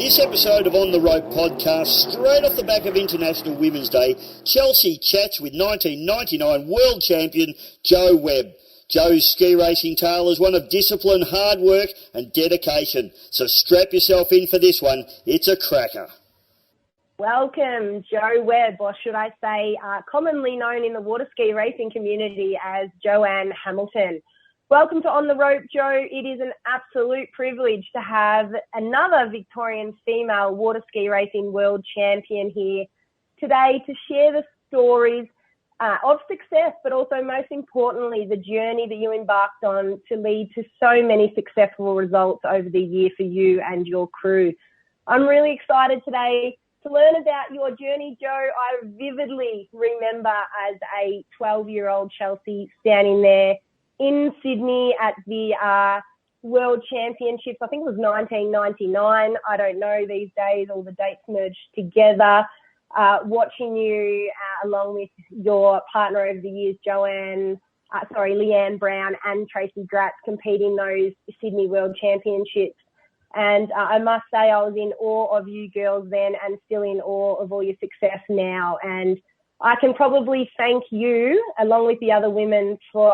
this episode of On the Rope podcast, straight off the back of International Women's Day, Chelsea chats with 1999 world champion Jo Webb. Jo's ski racing tale is one of discipline, hard work and dedication. So strap yourself in for this one. It's a cracker. Welcome, Jo Webb, or should I say commonly known in the water ski racing community as Joanne Hamilton. Welcome to On the Rope, Jo. It is an absolute privilege to have another Victorian female water ski racing world champion here today to share the stories of success, but also most importantly, the journey that you embarked on to lead to so many successful results over the year for you and your crew. I'm really excited today to learn about your journey, Jo. I vividly remember as a 12-year-old Chelsea standing there in Sydney at the World Championships. I think it was 1999. I don't know these days, all the dates merged together. Watching you along with your partner over the years, Leanne Brown and Tracy Gratz competing those Sydney World Championships. And I must say I was in awe of you girls then and still in awe of all your success now. And I can probably thank you, along with the other women, for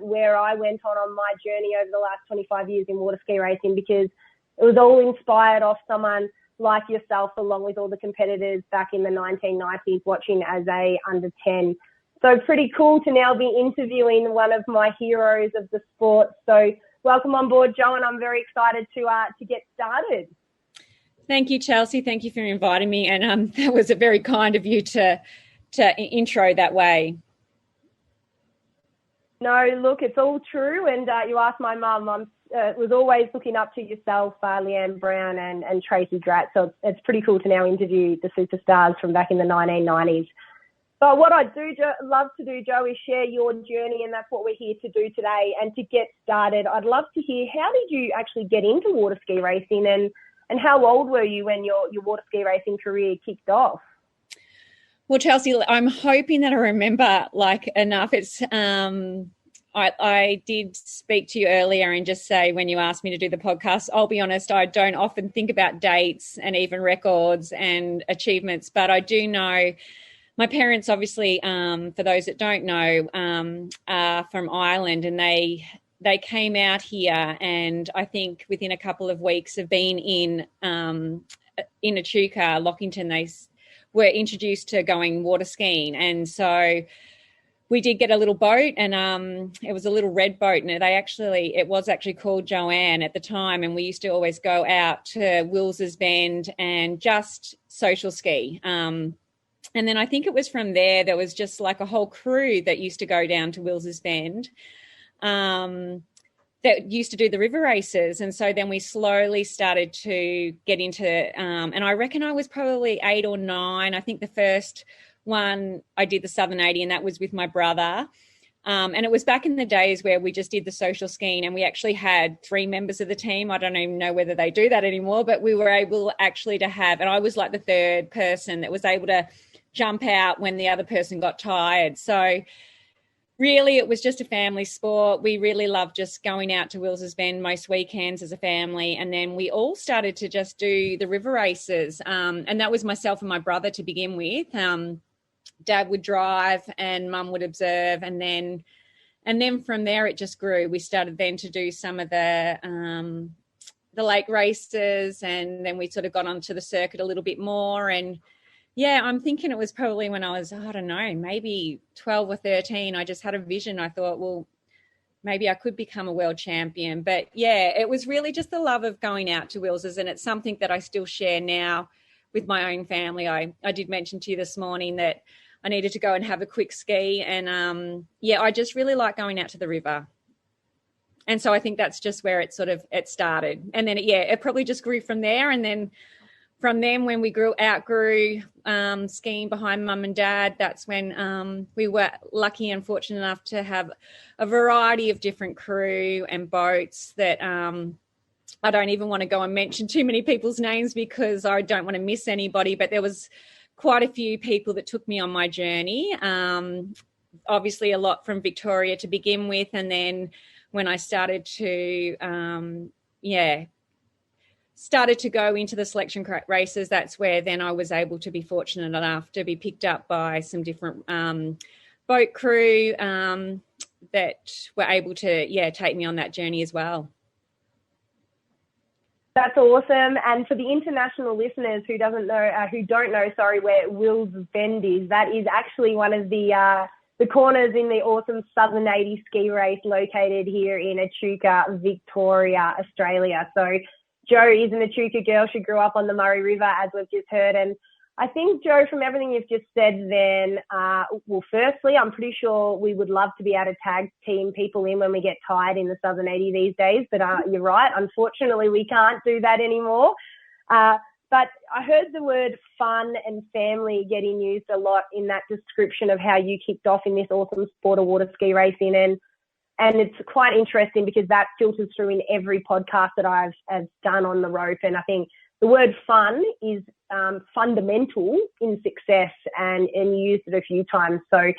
where I went on my journey over the last 25 years in water ski racing, because it was all inspired off someone like yourself, along with all the competitors back in the 1990s watching as a under 10. So pretty cool to now be interviewing one of my heroes of the sport. So welcome on board, Jo, and I'm very excited to get started. Thank you, Chelsea. Thank you for inviting me, and that was a very kind of you to intro that way. No, look, it's all true, and you asked my mum. Was always looking up to yourself, Leanne Brown and Tracy Gratz. So it's pretty cool to now interview the superstars from back in the 1990s. But what I love to do, Jo, is share your journey, and that's what we're here to do today. And to get started, I'd love to hear, how did you actually get into water ski racing, and how old were you when your water ski racing career kicked off? Well, Chelsea, I'm hoping that I remember enough. It's I did speak to you earlier and just say, when you asked me to do the podcast, I'll be honest, I don't often think about dates and even records and achievements, but I do know my parents, obviously, for those that don't know, are from Ireland, and they came out here, and I think within a couple of weeks of being in Echuca, Lockington, they were introduced to going water skiing. And so we did get a little boat, and it was a little red boat, and it was actually called Joanne at the time, and we used to always go out to Wills's Bend and just social ski. And then I think it was from there was just like a whole crew that used to go down to Wills's Bend that used to do the river races. And so then we slowly started to get into, and I reckon I was probably 8 or 9. I think the first one I did the Southern 80, and that was with my brother. And it was back in the days where we just did the social skiing, and we actually had 3 members of the team. I don't even know whether they do that anymore, but we were able actually to have, and I was like the third person that was able to jump out when the other person got tired. So really it was just a family sport. We really loved just going out to Wills's Bend most weekends as a family. And then we all started to just do the river races. And that was myself and my brother to begin with. Dad would drive and Mum would observe. And then from there it just grew. We started then to do some of the lake races, and then we sort of got onto the circuit a little bit more. And yeah, I'm thinking it was probably when I was, I don't know, maybe 12 or 13. I just had a vision. I thought, well, maybe I could become a world champion. But yeah, it was really just the love of going out to Wills's, and it's something that I still share now with my own family. I did mention to you this morning that I needed to go and have a quick ski, and I just really like going out to the river. And so I think that's just where it started. And then it probably just grew from there. And then from then, when we outgrew skiing behind Mum and Dad, that's when we were lucky and fortunate enough to have a variety of different crew and boats that I don't even want to go and mention too many people's names because I don't want to miss anybody, but there was quite a few people that took me on my journey. Obviously a lot from Victoria to begin with, and then when I started to started to go into the selection races, that's where then I was able to be fortunate enough to be picked up by some different boat crew that were able to, take me on that journey as well. That's awesome. And for the international listeners who don't know, where Will's Bend is, that is actually one of the corners in the awesome Southern 80 ski race located here in Echuca, Victoria, Australia. So Jo is an Echuca girl. She grew up on the Murray River, as we've just heard. And I think, Jo, from everything you've just said then, firstly, I'm pretty sure we would love to be able to tag team people in when we get tired in the Southern 80 these days. But you're right. Unfortunately, we can't do that anymore. But I heard the word fun and family getting used a lot in that description of how you kicked off in this awesome sport of water ski racing. And it's quite interesting because that filters through in every podcast that I've done on the rope. And I think the word fun is fundamental in success, and you used it a few times. So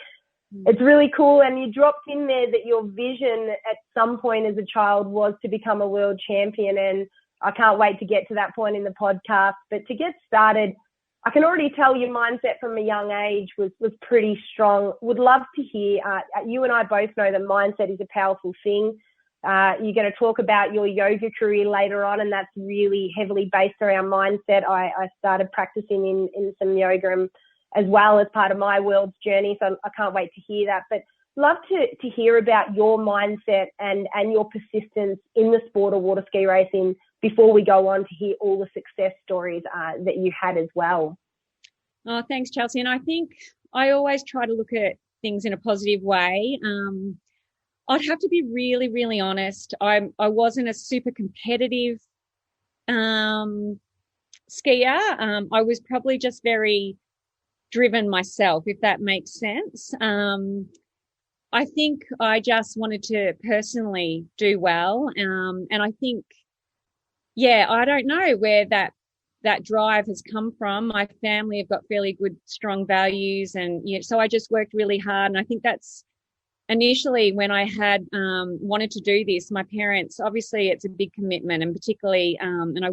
it's really cool. And you dropped in there that your vision at some point as a child was to become a world champion. And I can't wait to get to that point in the podcast. But to get started, I can already tell your mindset from a young age was pretty strong. Would love to hear, you and I both know that mindset is a powerful thing. You're going to talk about your yoga career later on, and that's really heavily based around mindset. I started practicing in some yoga as well as part of my world's journey, so I can't wait to hear that. But love to hear about your mindset and your persistence in the sport of water ski racing before we go on to hear all the success stories that you had as well. Oh, thanks, Chelsea. And I think I always try to look at things in a positive way. I'd have to be really, really honest. I wasn't a super competitive skier. I was probably just very driven myself, if that makes sense. I think I just wanted to personally do well. And I think, I don't know where that drive has come from. My family have got fairly good, strong values. And so I just worked really hard. And I think that's initially when I had wanted to do this, my parents, obviously it's a big commitment, and particularly, and I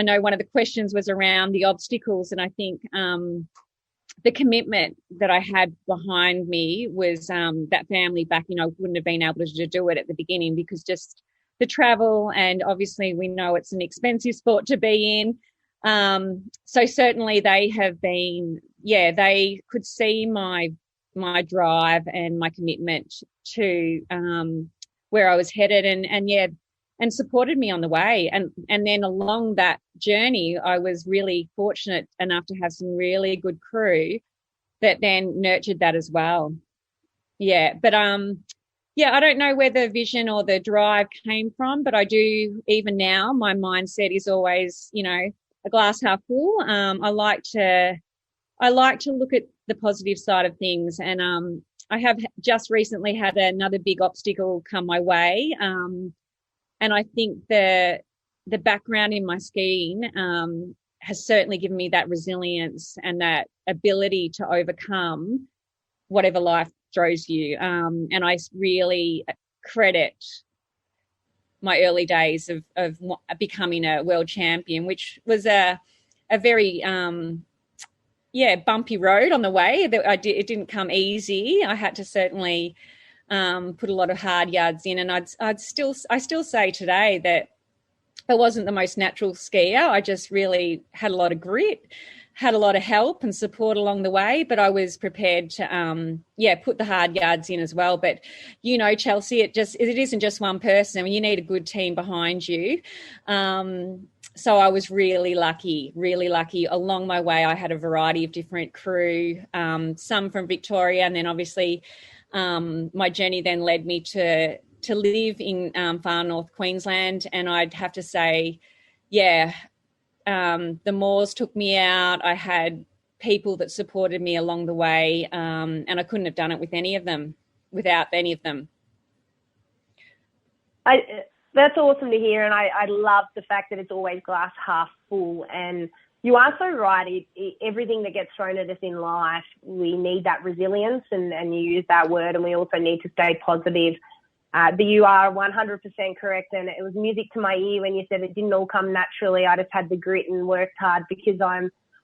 know one of the questions was around the obstacles. And I think the commitment that I had behind me was that family backing. I wouldn't have been able to do it at the beginning because just the travel, and obviously we know it's an expensive sport to be in. So certainly they have been, they could see my drive and my commitment to where I was headed, and supported me on the way. And then along that journey, I was really fortunate enough to have some really good crew that then nurtured that as well. But I don't know where the vision or the drive came from, but I do, even now, my mindset is always, a glass half full. I like to look at the positive side of things. And I have just recently had another big obstacle come my way. And I think the background in my skiing has certainly given me that resilience and that ability to overcome whatever life throws you. And I really credit my early days of becoming a world champion, which was a very bumpy road on the way. It didn't come easy. I had to certainly put a lot of hard yards in, and I still say today that I wasn't the most natural skier. I just really had a lot of grit, had a lot of help and support along the way, but I was prepared to put the hard yards in as well. But Chelsea, it isn't just one person. I mean, you need a good team behind you. So I was really lucky. Along my way, I had a variety of different crew, some from Victoria, and then obviously my journey then led me to live in far north Queensland. And I'd have to say, the Moors took me out. I had people that supported me along the way, and I couldn't have done it without any of them. That's awesome to hear, and I love the fact that it's always glass half full. And you are so right. Everything that gets thrown at us in life, we need that resilience, and you use that word, and we also need to stay positive. But you are 100% correct, and it was music to my ear when you said it didn't all come naturally. I just had the grit and worked hard, because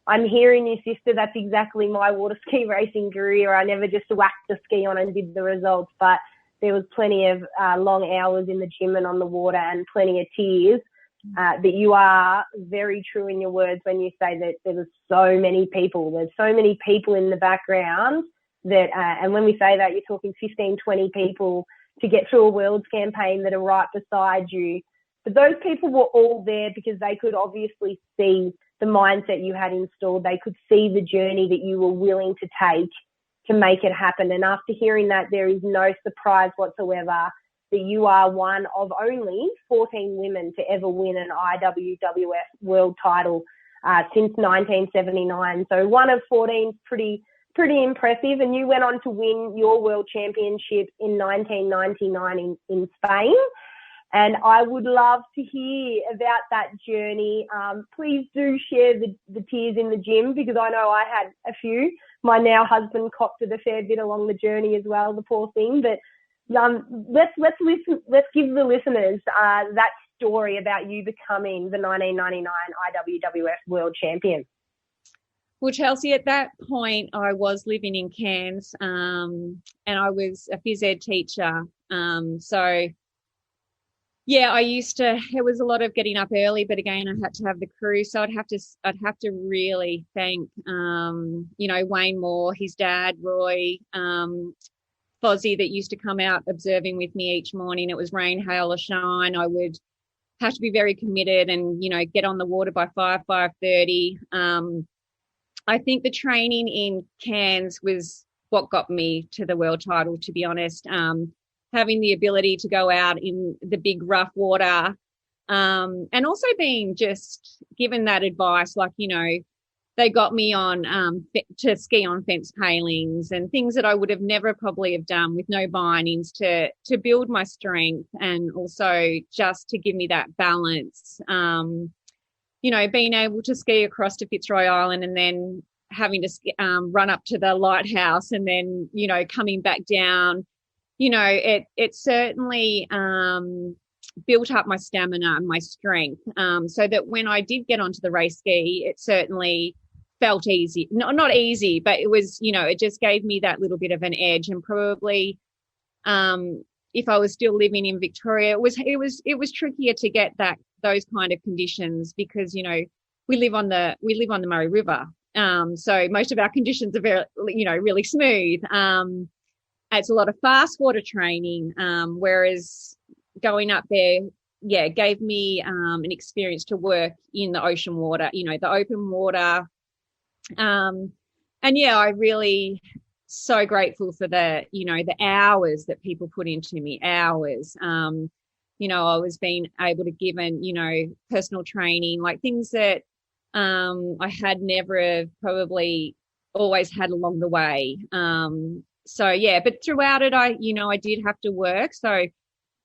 I'm hearing you, sister. That's exactly my water ski racing career. I never just whacked the ski on and did the results, but there was plenty of long hours in the gym and on the water, and plenty of tears. That you are very true in your words when you say that there was so many people. There's so many people in the background that, and when we say that, you're talking 15, 20 people to get through a Worlds campaign that are right beside you. But those people were all there because they could obviously see the mindset you had installed. They could see the journey that you were willing to take to make it happen. And after hearing that, there is no surprise whatsoever that you are one of only 14 women to ever win an IWWF world title since 1979. So one of 14 is pretty impressive. And you went on to win your world championship in 1999 in Spain. And I would love to hear about that journey. Please do share the tears in the gym, because I know I had a few. My now husband copped it a fair bit along the journey as well, the poor thing. But let's listen. Let's give the listeners that story about you becoming the 1999 IWWF World Champion. Well, Chelsea, at that point, I was living in Cairns, and I was a phys ed teacher. So, yeah, it was a lot of getting up early, but again, I had to have the crew. So I'd have to really thank, Wayne Moore, his dad, Roy, Fozzie, that used to come out observing with me each morning. It was rain, hail or shine. I would have to be very committed and, get on the water by 5:30. I think the training in Cairns was what got me to the world title, to be honest. Having the ability to go out in the big rough water, and also being just given that advice, like, they got me on to ski on fence palings and things that I would have never probably have done with no bindings to build my strength, and also just to give me that balance. Being able to ski across to Fitzroy Island and then having to run up to the lighthouse and then, coming back down, it certainly built up my stamina and my strength, so that when I did get onto the race ski, it certainly felt easy. Not easy, but it was, it just gave me that little bit of an edge. And probably if I was still living in Victoria, it was trickier to get those kind of conditions, because we live on the Murray River, so most of our conditions are very really smooth. It's a lot of fast water training, whereas going up there, gave me an experience to work in the ocean water, the open water, and I really so grateful for the hours that people put into me, hours. I was being able to given, personal training, like things that I had never probably always had along the way. But throughout it, I did have to work. So,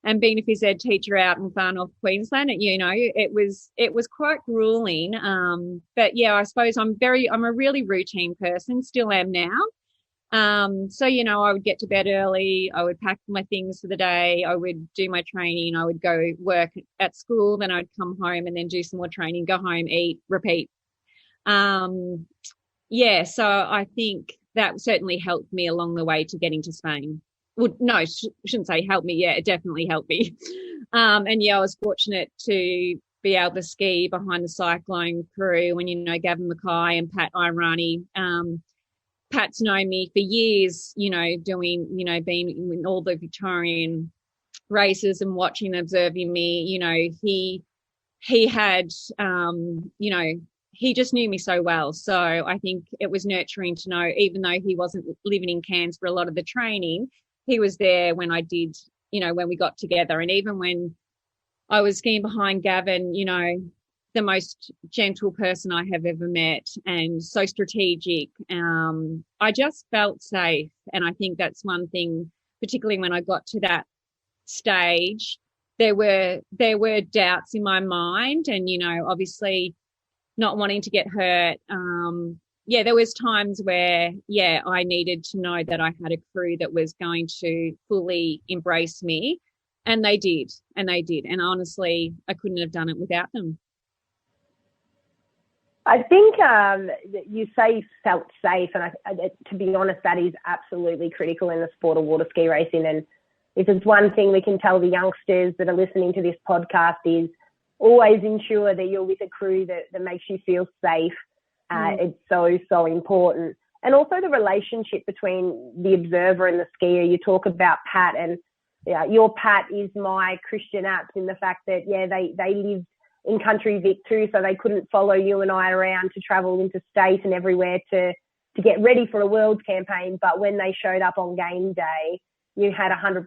and being a phys ed teacher out in far north Queensland, it was quite grueling. I suppose I'm a really routine person, still am now. I would get to bed early. I would pack my things for the day. I would do my training. I would go work at school. Then I'd come home and then do some more training, go home, eat, repeat. So I think that certainly helped me along the way to getting to Spain. Well, no, shouldn't say helped me. Yeah, it definitely helped me. I was fortunate to be able to ski behind the cyclone crew when, Gavin Mackay and Pat Irani. Pat's known me for years, doing, being in all the Victorian races and watching, observing me. He had, he just knew me so well. So I think it was nurturing to know, even though he wasn't living in Cairns for a lot of the training, he was there when I did, when we got together. And even when I was skiing behind Gavin, the most gentle person I have ever met, and so strategic. I just felt safe. And I think that's one thing, particularly when I got to that stage, there were doubts in my mind, and, obviously not wanting to get hurt. There was times where, I needed to know that I had a crew that was going to fully embrace me. And they did. And honestly, I couldn't have done it without them. I think you say felt safe, and to be honest, that is absolutely critical in the sport of water ski racing. And if there's one thing we can tell the youngsters that are listening to this podcast is always ensure that you're with a crew that makes you feel safe. It's so important. And also the relationship between the observer and the skier. You talk about Pat, and your Pat is my Christian Apps in the fact that, they lived in country Vic too, so they couldn't follow you and I around to travel interstate and everywhere to get ready for a Worlds campaign. But when they showed up on game day, you had 100%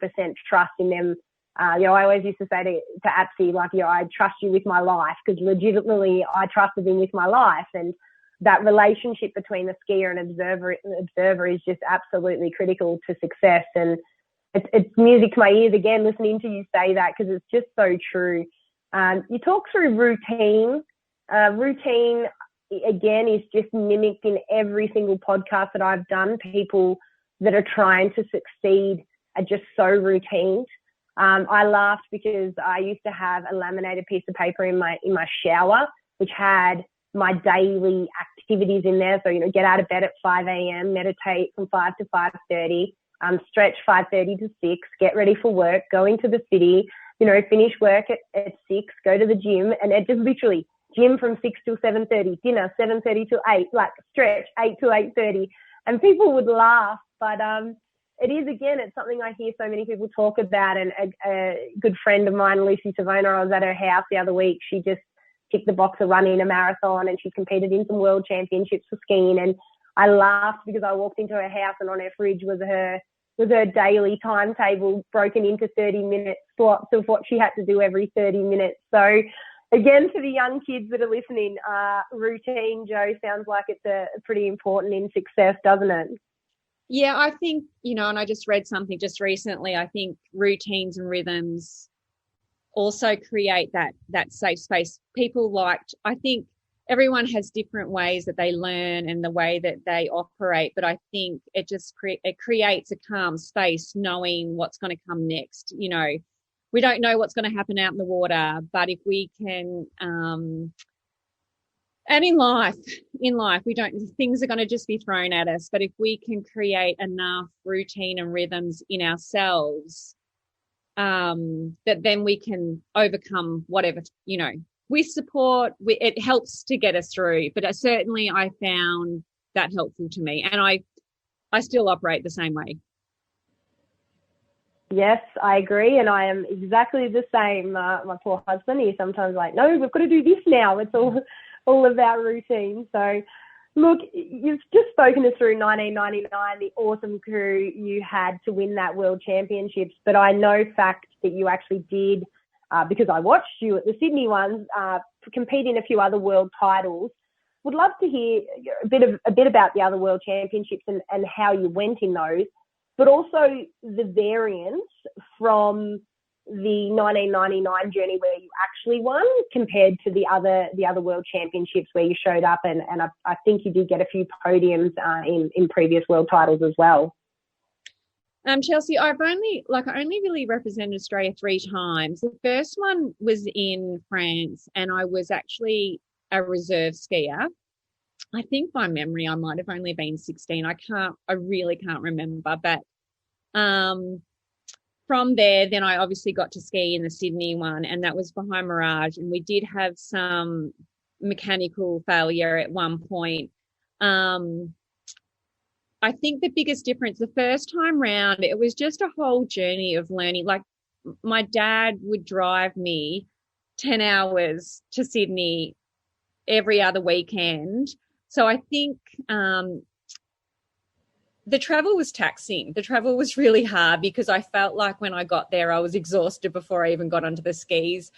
trust in them. I always used to say to Apsy, I trust you with my life, because legitimately I trusted him with my life. And that relationship between the skier and observer is just absolutely critical to success. And it's music to my ears again, listening to you say that, because it's just so true. You talk through routine. Routine, again, is just mimicked in every single podcast that I've done. People that are trying to succeed are just so routine. I laughed because I used to have a laminated piece of paper in my shower, which had my daily activities in there. So, get out of bed at 5 a.m., meditate from 5 to 5:30, stretch 5:30 to 6, get ready for work, go into the city, finish work at 6, go to the gym, and it just literally gym from 6 till 7:30, dinner 7:30 till 8, stretch 8 till 8:30. And people would laugh, but it is, again, it's something I hear so many people talk about. And a good friend of mine, Lucy Savona, I was at her house the other week. She just ticked the box of running a marathon, and she competed in some world championships for skiing. And I laughed because I walked into her house, and on her fridge was her daily timetable broken into 30-minute slots of what she had to do every 30 minutes. So again, for the young kids that are listening, routine, Joe, sounds like it's a pretty important in success, doesn't it? Yeah, I think, and I just read something just recently, I think routines and rhythms also create that safe space. I think everyone has different ways that they learn and the way that they operate, but I think it just it creates a calm space knowing what's going to come next. We don't know what's going to happen out in the water, but if we can, and in life, things are going to just be thrown at us, but if we can create enough routine and rhythms in ourselves, that then we can overcome whatever, with support. It helps to get us through, but certainly I found that helpful to me, and I still operate the same way. Yes, I agree, and I am exactly the same. My poor husband, he's sometimes like, no, we've got to do this now. It's all about routine. So, look, you've just spoken us through 1999, the awesome crew you had to win that World Championships, but I know fact that you actually did, because I watched you at the Sydney ones, compete in a few other world titles. Would love to hear a bit about the other World Championships and how you went in those, but also the variance from the 1999 journey where you actually won compared to the other World Championships where you showed up, and I think you did get a few podiums in previous world titles as well. Chelsea, I only really represented Australia 3 times. The first one was in France, and I was actually a reserve skier. I think by memory I might have only been 16. I really can't remember, but from there, then I obviously got to ski in the Sydney one, and that was behind Mirage, and we did have some mechanical failure at one point. I think the biggest difference, the first time round, it was just a whole journey of learning. Like, my dad would drive me 10 hours to Sydney every other weekend. So I think the travel was taxing. The travel was really hard because I felt like when I got there, I was exhausted before I even got onto the skis.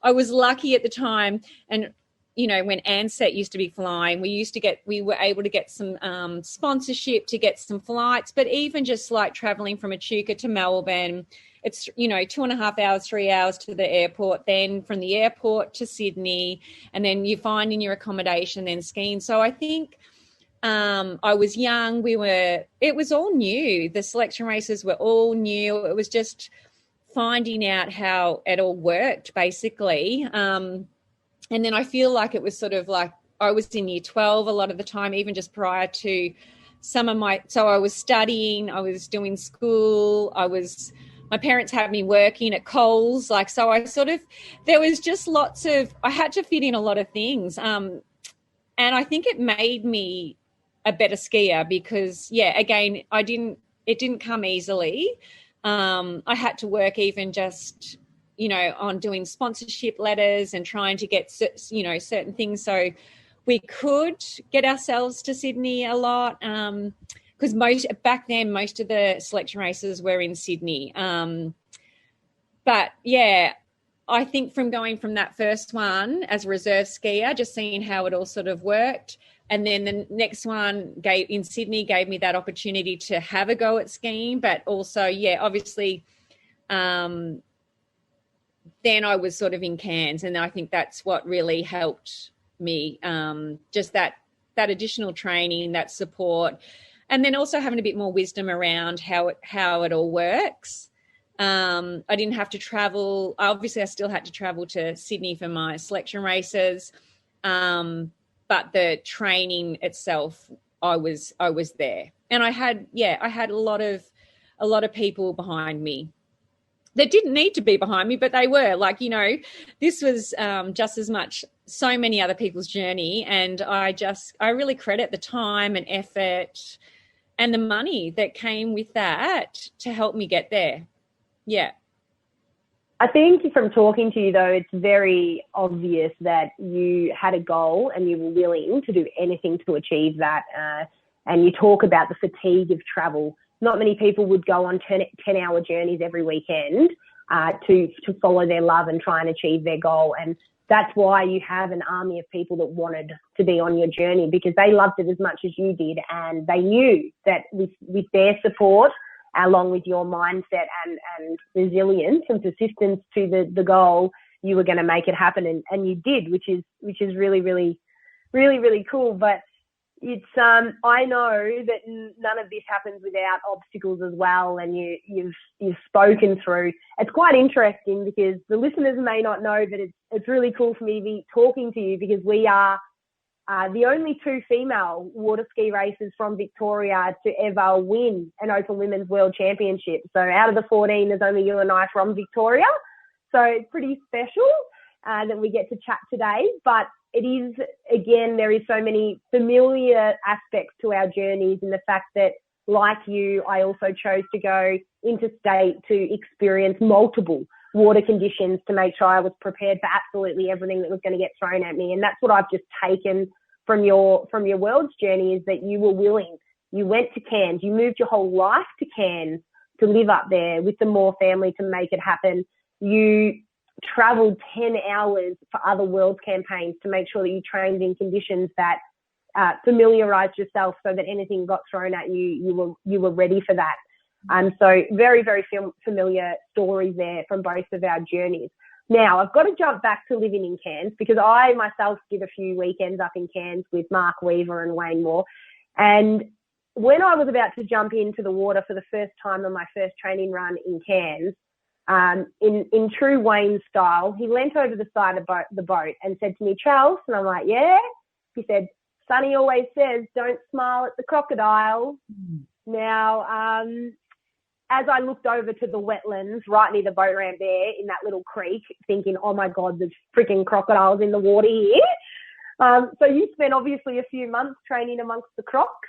I was lucky at the time, and when Ansett used to be flying, we were able to get some sponsorship to get some flights. But even just like traveling from Echuca to Melbourne, it's 2.5 hours, 3 hours to the airport, then from the airport to Sydney, and then you find in your accommodation, then skiing. So I think I was young. It was all new. The selection races were all new. It was just finding out how it all worked, basically. And then I feel like it was sort of like I was in year 12 a lot of the time, even just prior to some of so I was studying, I was doing school, my parents had me working at Coles, like, so there was just I had to fit in a lot of things. And I think it made me a better skier because, again, it didn't come easily. I had to work even just, on doing sponsorship letters and trying to get, certain things. So we could get ourselves to Sydney a lot. Because back then, most of the selection races were in Sydney. But I think from going from that first one as a reserve skier, just seeing how it all sort of worked, and then the next one in Sydney gave me that opportunity to have a go at skiing, but also, obviously, then I was sort of in Cairns, and I think that's what really helped me, just that additional training, that support. And then also having a bit more wisdom around how it all works. I didn't have to travel. Obviously, I still had to travel to Sydney for my selection races, but the training itself, I was there, and I had a lot of people behind me that didn't need to be behind me, but they were. Like, this was just as much so many other people's journey, and I really credit the time and effort and the money that came with that to help me get there. Yeah. I think from talking to you, though, it's very obvious that you had a goal and you were willing to do anything to achieve that. And you talk about the fatigue of travel. Not many people would go on 10-hour journeys every weekend to follow their love and try and achieve their goal. And that's why you have an army of people that wanted to be on your journey, because they loved it as much as you did, and they knew that with their support, along with your mindset and resilience and persistence to the goal, you were going to make it happen, and you did, which is really, really, really, really cool. But it's I know that none of this happens without obstacles as well, and you've spoken through. It's quite interesting because the listeners may not know, but it's really cool for me to be talking to you, because we are the only two female water ski racers from Victoria to ever win an Open Women's World Championship. So out of the 14, there's only you and I from Victoria. So it's pretty special that we get to chat today. But it is, again, there is so many familiar aspects to our journeys, in the fact that, like you, I also chose to go interstate to experience multiple water conditions to make sure I was prepared for absolutely everything that was going to get thrown at me. And that's what I've just taken from your world's journey, is that you were willing. You went to Cairns. You moved your whole life to Cairns to live up there with the Moore family to make it happen. You travelled 10 hours for other world campaigns to make sure that you trained in conditions that familiarised yourself, so that anything got thrown at you, you were ready for that. So very, very familiar stories there from both of our journeys. Now, I've got to jump back to living in Cairns, because I myself did a few weekends up in Cairns with Mark Weaver and Wayne Moore. And when I was about to jump into the water for the first time on my first training run in Cairns, in true Wayne style, he leant over the side of the boat and said to me, "Charles," and I'm like, "Yeah?" He said, "Sonny always says, don't smile at the crocodile." Now, as I looked over to the wetlands right near the boat ramp there in that little creek, thinking, oh my God, there's freaking crocodiles in the water here. So you spent obviously a few months training amongst the crocs.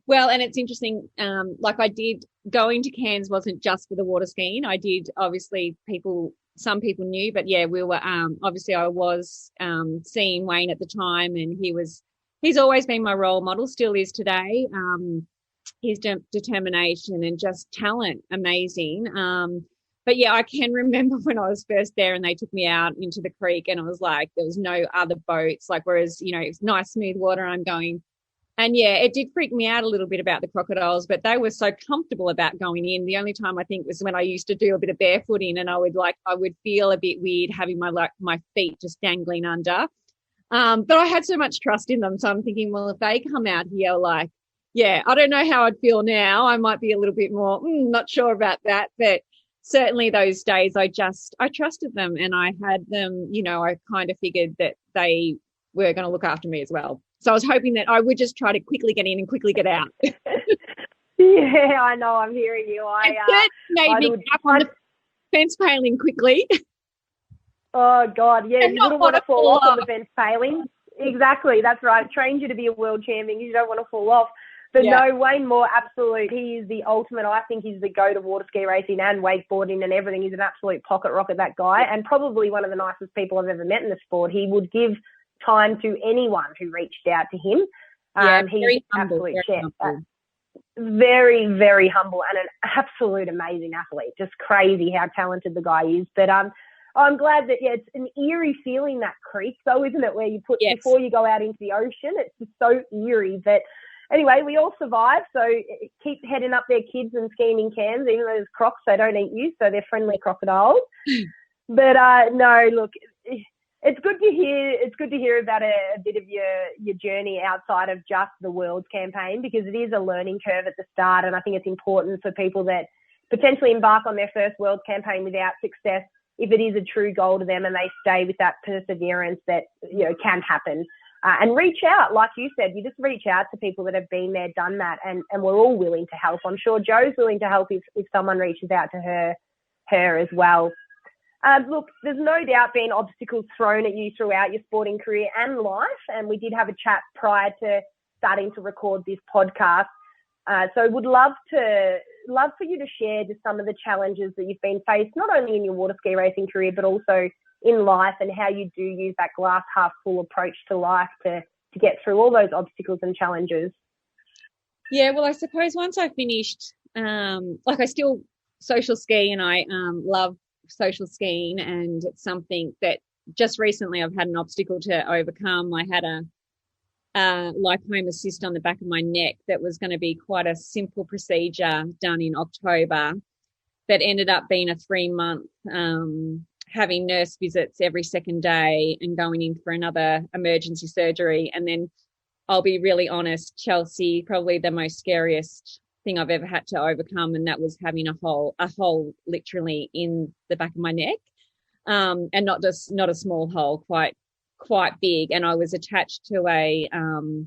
Well, and it's interesting, like I did, going to Cairns wasn't just for the water skiing. I did, obviously, some people knew, but yeah, we were, obviously I was seeing Wayne at the time, and he's always been my role model, still is today. His determination and just talent, amazing. But yeah, I can remember when I was first there and they took me out into the creek, and it was like there was no other boats, like, whereas, it's nice smooth water I'm going. And yeah, it did freak me out a little bit about the crocodiles, but they were so comfortable about going in. The only time I think was when I used to do a bit of barefooting, and I would feel a bit weird having my feet just dangling under. But I had so much trust in them. So I'm thinking, well, if they come out here, like, yeah, I don't know how I'd feel now. I might be a little bit more, not sure about that. But certainly those days I trusted them, and I had them, I kind of figured that they were going to look after me as well. So I was hoping that I would just try to quickly get in and quickly get out. Yeah, I know. I'm hearing you. That made me get up on the fence paling quickly. Oh, God, yeah. And You wouldn't want to fall off on the fence paling. Exactly, that's right. It trained you to be a world champion. You don't want to fall off. But no, Wayne Moore, absolute. He is the ultimate. I think he's the go to water ski racing and wakeboarding and everything. He's an absolute pocket rocket, that guy, and probably one of the nicest people I've ever met in the sport. He would give time to anyone who reached out to him. He's absolute chef. Very, very humble and an absolute amazing athlete. Just crazy how talented the guy is. But I'm glad that, it's an eerie feeling, that creek, though, isn't it, where you put before you go out into the ocean. It's just so eerie. But anyway, we all survive, so keep heading up there, kids, and skiing in Cairns. Even though there's crocs, they don't eat you, so they're friendly crocodiles. But no, look, it's good to hear. It's good to hear about a bit of your journey outside of just the Worlds campaign, because it is a learning curve at the start, and I think it's important for people that potentially embark on their first Worlds campaign without success, if it is a true goal to them and they stay with that perseverance, that can happen. And reach out, like you said, you just reach out to people that have been there, done that, and we're all willing to help. I'm sure Jo's willing to help if someone reaches out to her as well. Look, there's no doubt been obstacles thrown at you throughout your sporting career and life, and we did have a chat prior to starting to record this podcast. So would love for you to share just some of the challenges that you've been faced, not only in your water ski racing career, but also in life, and how you do use that glass half full approach to life to get through all those obstacles and challenges. Yeah, well, I suppose once I finished, I still social ski, and I love social skiing, and it's something that just recently I've had an obstacle to overcome. I had a lipoma cyst on the back of my neck that was going to be quite a simple procedure done in October, that ended up being a 3-month having nurse visits every second day and going in for another emergency surgery. And then I'll be really honest, Chelsea, probably the most scariest thing I've ever had to overcome, and that was having a hole literally in the back of my neck, and not a small hole, quite big. And I was attached to a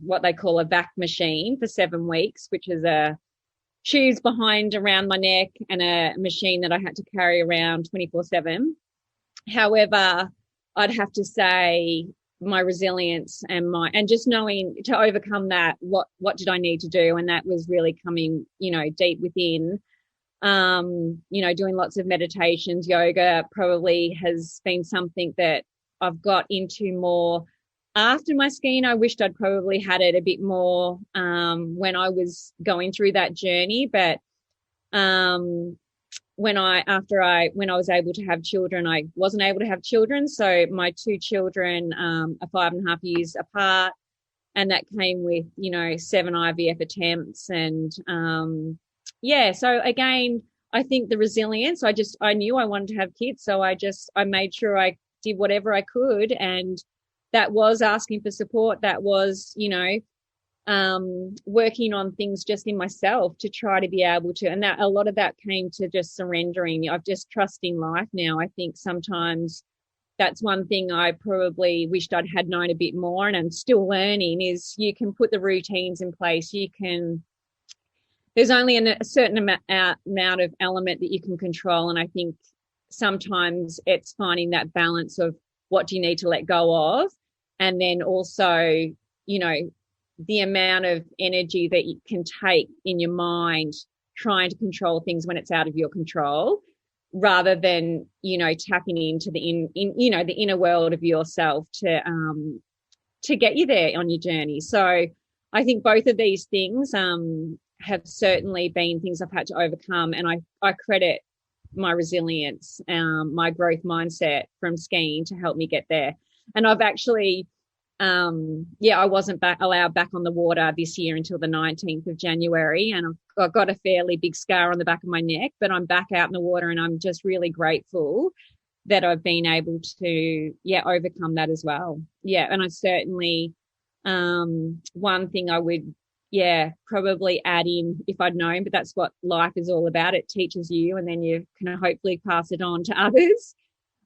what they call a vac machine for 7 weeks, which is a shoes behind around my neck and a machine that I had to carry around 24/7. However, I'd have to say my resilience and just knowing to overcome that, what did I need to do? And that was really coming, deep within, doing lots of meditations. Yoga probably has been something that I've got into more after my skiing. I wished I'd probably had it a bit more when I was going through that journey. But when I was able to have children, I wasn't able to have children. So my 2 children are 5.5 years apart, and that came with 7 IVF attempts. And so again, I think the resilience. I knew I wanted to have kids, so I made sure I did whatever I could, and that was asking for support. That was working on things just in myself to try to be able to, and that a lot of that came to just surrendering. I've just trusting life now. I think sometimes that's one thing I probably wished I'd had known a bit more, and I'm still learning, is you can put the routines in place. There's only a certain amount of element that you can control, and I think sometimes it's finding that balance of what do you need to let go of, and then also, the amount of energy that you can take in your mind trying to control things when it's out of your control, rather than, tapping into the the inner world of yourself to get you there on your journey. So I think both of these things have certainly been things I've had to overcome, and I credit my resilience, my growth mindset from skiing to help me get there. And I've actually I wasn't allowed back on the water this year until the 19th of January, and I've got a fairly big scar on the back of my neck, but I'm back out in the water, and I'm just really grateful that I've been able to overcome that as well. And I certainly one thing I would probably add in if I'd known, but that's what life is all about. It teaches you, and then you can hopefully pass it on to others.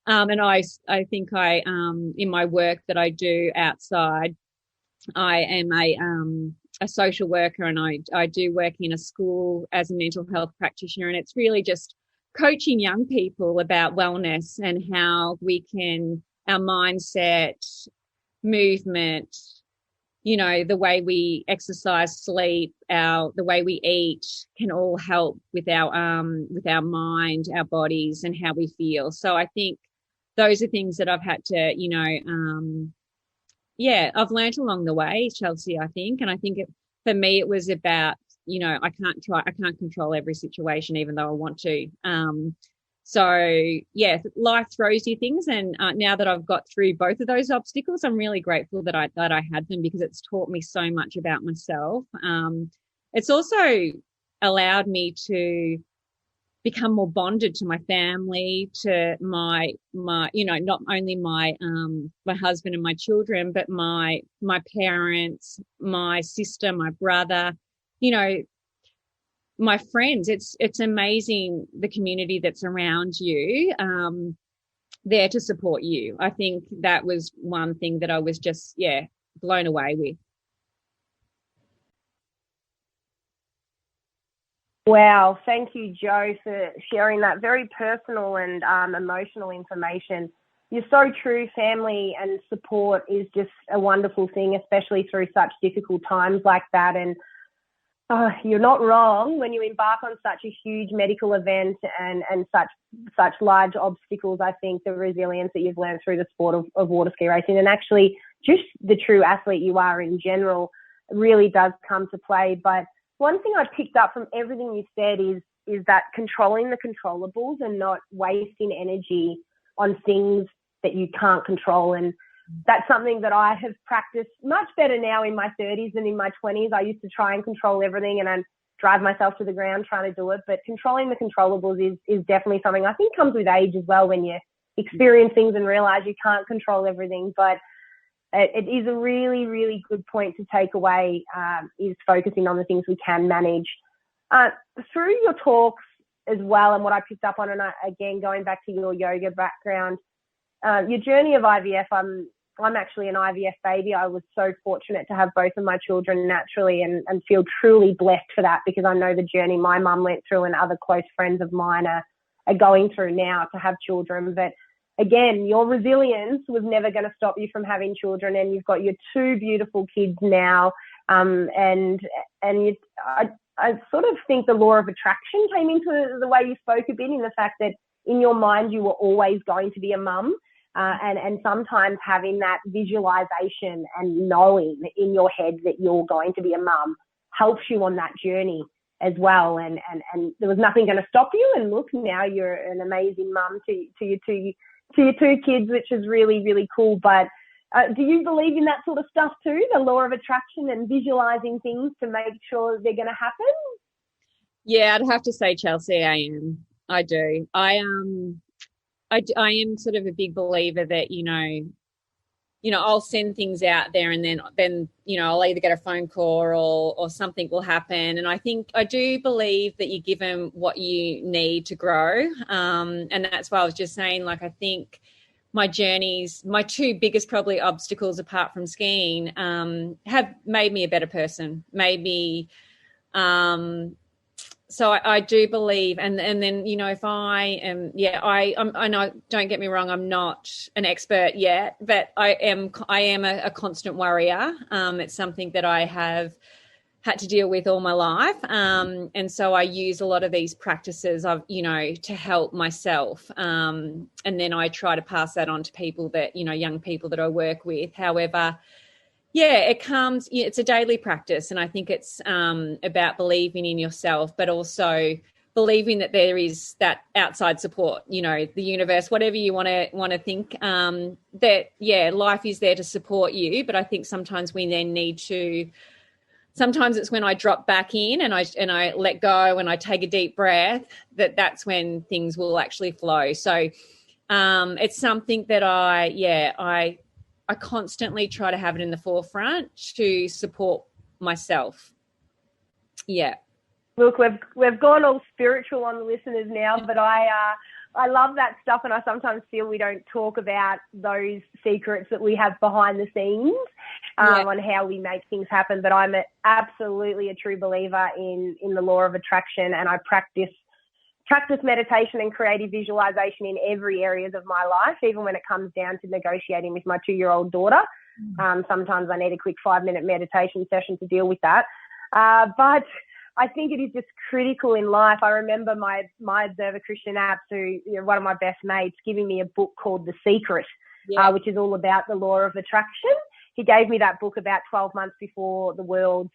And I think in my work that I do outside, I am a social worker, and I do work in a school as a mental health practitioner, and it's really just coaching young people about wellness and how our mindset, movement, the way we exercise, sleep, the way we eat can all help with our mind, our bodies, and how we feel. So I think those are things that I've had to, I've learned along the way, Chelsea, I think. And I think for me, it was about, I can't control every situation, even though I want to. Life throws you things. And now that I've got through both of those obstacles, I'm really grateful that I had them, because it's taught me so much about myself. It's also allowed me to become more bonded to my family, to my not only my husband and my children, but my parents, my sister, my brother, my friends. It's amazing, the community that's around you, there to support you. I think that was one thing that I was just blown away with. Wow, thank you, Jo, for sharing that very personal and emotional information. You're so true. Family and support is just a wonderful thing, especially through such difficult times like that. And you're not wrong when you embark on such a huge medical event and such large obstacles. I think the resilience that you've learned through the sport of water ski racing, and actually just the true athlete you are in general, really does come to play. But one thing I picked up from everything you said is that controlling the controllables and not wasting energy on things that you can't control. And that's something that I have practiced much better now in my 30s than in my 20s. I used to try and control everything and then drive myself to the ground trying to do it. But controlling the controllables is definitely something I think comes with age as well, when you experience things and realize you can't control everything. But it is a really, really good point to take away, is focusing on the things we can manage. Through your talks as well, and what I picked up on, and again, going back to your yoga background, your journey of IVF, I'm actually an IVF baby. I was so fortunate to have both of my children naturally, and feel truly blessed for that, because I know the journey my mum went through and other close friends of mine are going through now to have children. But again, your resilience was never going to stop you from having children, and you've got your two beautiful kids now. I sort of think the law of attraction came into the way you spoke a bit, in the fact that in your mind you were always going to be a mum, and sometimes having that visualization and knowing in your head that you're going to be a mum helps you on that journey as well. And there was nothing going to stop you. And look, now you're an amazing mum to your two kids, which is really, really cool. But do you believe in that sort of stuff too, the law of attraction and visualizing things to make sure they're going to happen? Yeah, I'd have to say, Chelsea, I am. I do. I am sort of a big believer that, I'll send things out there, and then I'll either get a phone call or something will happen. And I do believe that you give them what you need to grow. And that's why I was just saying, I think my journeys, my two biggest probably obstacles apart from skiing, have made me a better person, made me, so I do believe, and then, if I am, I know, don't get me wrong, I'm not an expert yet, but I am a constant worrier. It's something that I have had to deal with all my life. And so I use a lot of these practices of, to help myself. And then I try to pass that on to people that, young people that I work with. However, it's a daily practice. And I think it's about believing in yourself, but also believing that there is that outside support, the universe, whatever you want to think, that, life is there to support you. But I think sometimes we then need to, sometimes it's when I drop back in and I let go and I take a deep breath, that's when things will actually flow. So it's something that I constantly try to have it in the forefront to support myself. Yeah. Look, we've gone all spiritual on the listeners now, but I love that stuff, and I sometimes feel we don't talk about those secrets that we have behind the scenes on how we make things happen. But I'm absolutely a true believer in the law of attraction, and I practice meditation and creative visualization in every areas of my life, even when it comes down to negotiating with my 2-year-old daughter. Sometimes I need a quick 5-minute meditation session to deal with that. But I think it is just critical in life. I remember my Observer Christian apps, one of my best mates, giving me a book called The Secret, which is all about the law of attraction. He gave me that book about 12 months before the Worlds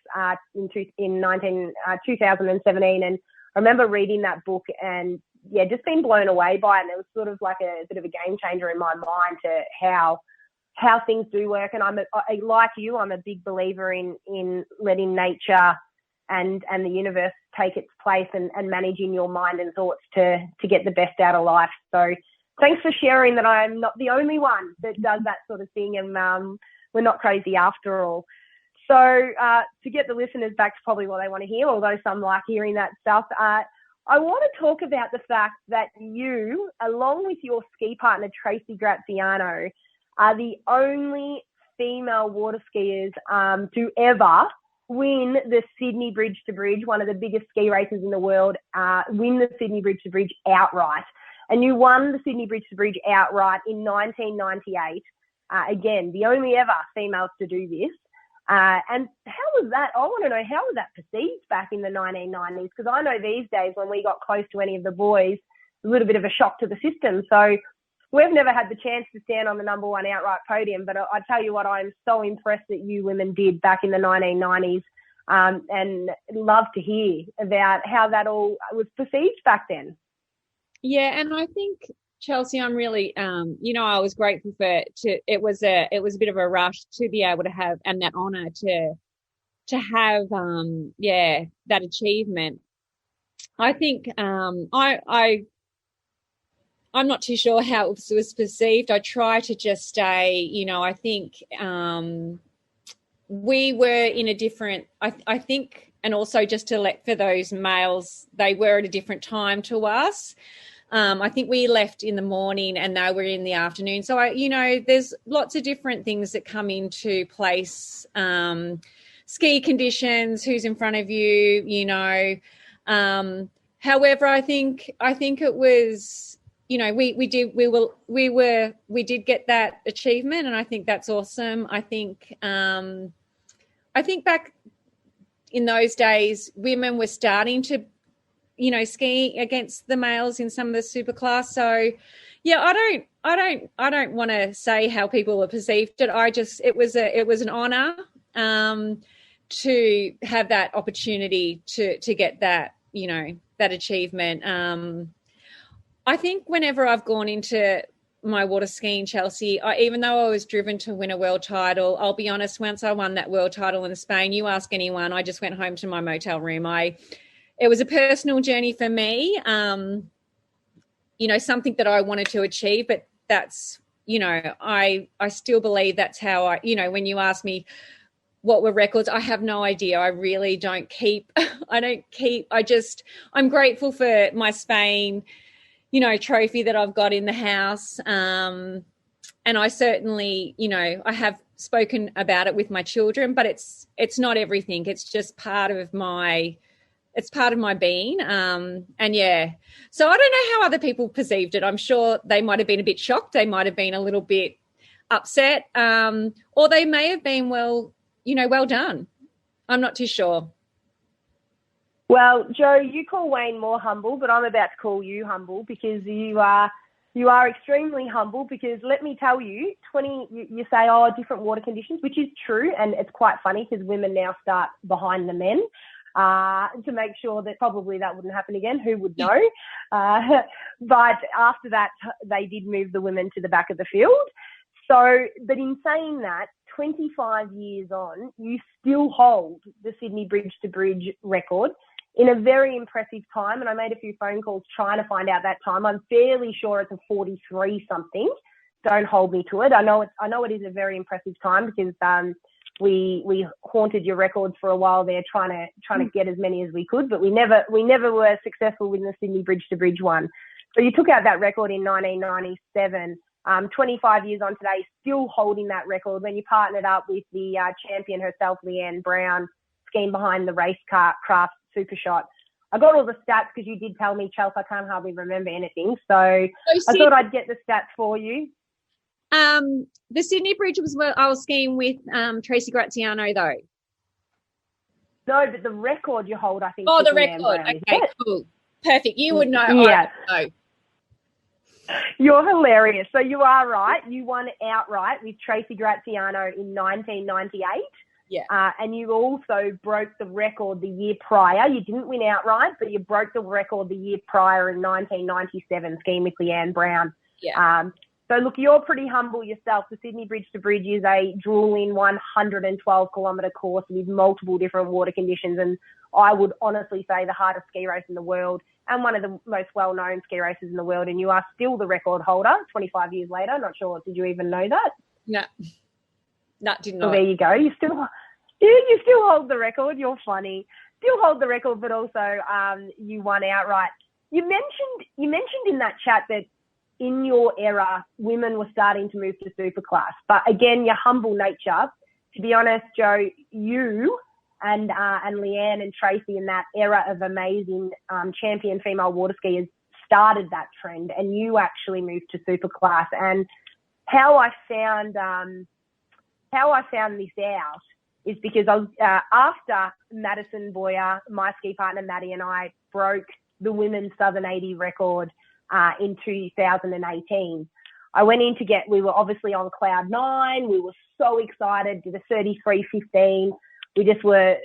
in 2017. And I remember reading that book and, just being blown away by it. And it was sort of like a bit of a game changer in my mind to how things do work. And like you, I'm a big believer in letting nature and the universe take its place and managing your mind and thoughts to get the best out of life. So thanks for sharing that I'm not the only one that does that sort of thing, and we're not crazy after all. So to get the listeners back to probably what they want to hear, although some like hearing that stuff, I want to talk about the fact that you, along with your ski partner Tracy Graziano, are the only female water skiers to ever win the Sydney Bridge to Bridge, one of the biggest ski races in the world, win the Sydney Bridge to Bridge outright. And you won the Sydney Bridge to Bridge outright in 1998. Again, the only ever females to do this. And how was that? I want to know, how was that perceived back in the 1990s? Because I know these days when we got close to any of the boys, a little bit of a shock to the system. So we've never had the chance to stand on the number one outright podium, but I tell you what, I'm so impressed that you women did back in the 1990s, and love to hear about how that all was perceived back then. Yeah, and I think, Chelsea, I'm really, I was grateful it was a bit of a rush to be able to have, and that honour to have, that achievement. I think I'm not too sure how it was perceived. I try to just stay, I think we were in a different, I think, and also just to let for those males, they were at a different time to us. I think we left in the morning and they were in the afternoon. So, there's lots of different things that come into place. Ski conditions, who's in front of you, however, I think it was, we did get that achievement, and I think that's awesome. I think back in those days, women were starting to, ski against the males in some of the superclass. So, yeah, I don't want to say how people have perceived it. It was an honour to have that opportunity to get that, that achievement. I think whenever I've gone into my water skiing, Chelsea, even though I was driven to win a world title, I'll be honest, once I won that world title in Spain, you ask anyone, I just went home to my motel room. It was a personal journey for me, something that I wanted to achieve, but that's, I still believe that's how when you ask me what were records, I have no idea. I really don't keep, I'm grateful for my Spain trophy that I've got in the house. And I certainly, I have spoken about it with my children, but it's not everything. It's just part of my being. And yeah, so I don't know how other people perceived it. I'm sure they might've been a bit shocked. They might've been a little bit upset. Or they may have been, well done. I'm not too sure. Well, Jo, you call Wayne more humble, but I'm about to call you humble, because you are extremely humble, because let me tell you, you say, different water conditions, which is true. And it's quite funny because women now start behind the men to make sure that probably that wouldn't happen again. Who would know? But after that, they did move the women to the back of the field. So, but in saying that, 25 years on, you still hold the Sydney Bridge to Bridge record in a very impressive time. And I made a few phone calls trying to find out that time. I'm fairly sure it's a 43 something. Don't hold me to it. I know it is a very impressive time, because we haunted your records for a while there, trying to get as many as we could, but we never were successful with the Sydney Bridge to Bridge one. So you took out that record in 1997. 25 years on today, still holding that record when you partnered up with the champion herself, Leanne Brown, skiing behind the racecraft super shot. I got all the stats because you did tell me, Chelsea, I can't hardly remember anything. So I thought I'd get the stats for you. The Sydney Bridge was where I was skiing with Tracy Graziano, though. No, but the record you hold, I think. Oh, the record. Brown, okay, cool. Perfect. You would know. Yeah. I know. You're hilarious. So you are right. You won outright with Tracy Graziano in 1998. Yeah. And you also broke the record the year prior. You didn't win outright, but you broke the record the year prior in 1997, skiing with Leanne Brown. Yeah. So, look, you're pretty humble yourself. The Sydney Bridge to Bridge is a drooling 112-kilometre course with multiple different water conditions, and I would honestly say the hardest ski race in the world and one of the most well-known ski races in the world, and you are still the record holder 25 years later. Not sure, did you even know that? No. No, didn't know. Well, there you go. You still hold the record. You're funny. Still hold the record, but also you won outright. You mentioned in that chat that in your era, women were starting to move to superclass. But again, your humble nature. To be honest, Joe, you and Leanne and Tracy in that era of amazing champion female water skiers started that trend, and you actually moved to superclass. And how I found this out is because I was, after Madison Boyer, my ski partner Maddie, and I broke the women's Southern 80 record in 2018. I went in we were obviously on cloud nine. We were so excited, did a 33:15. We just were,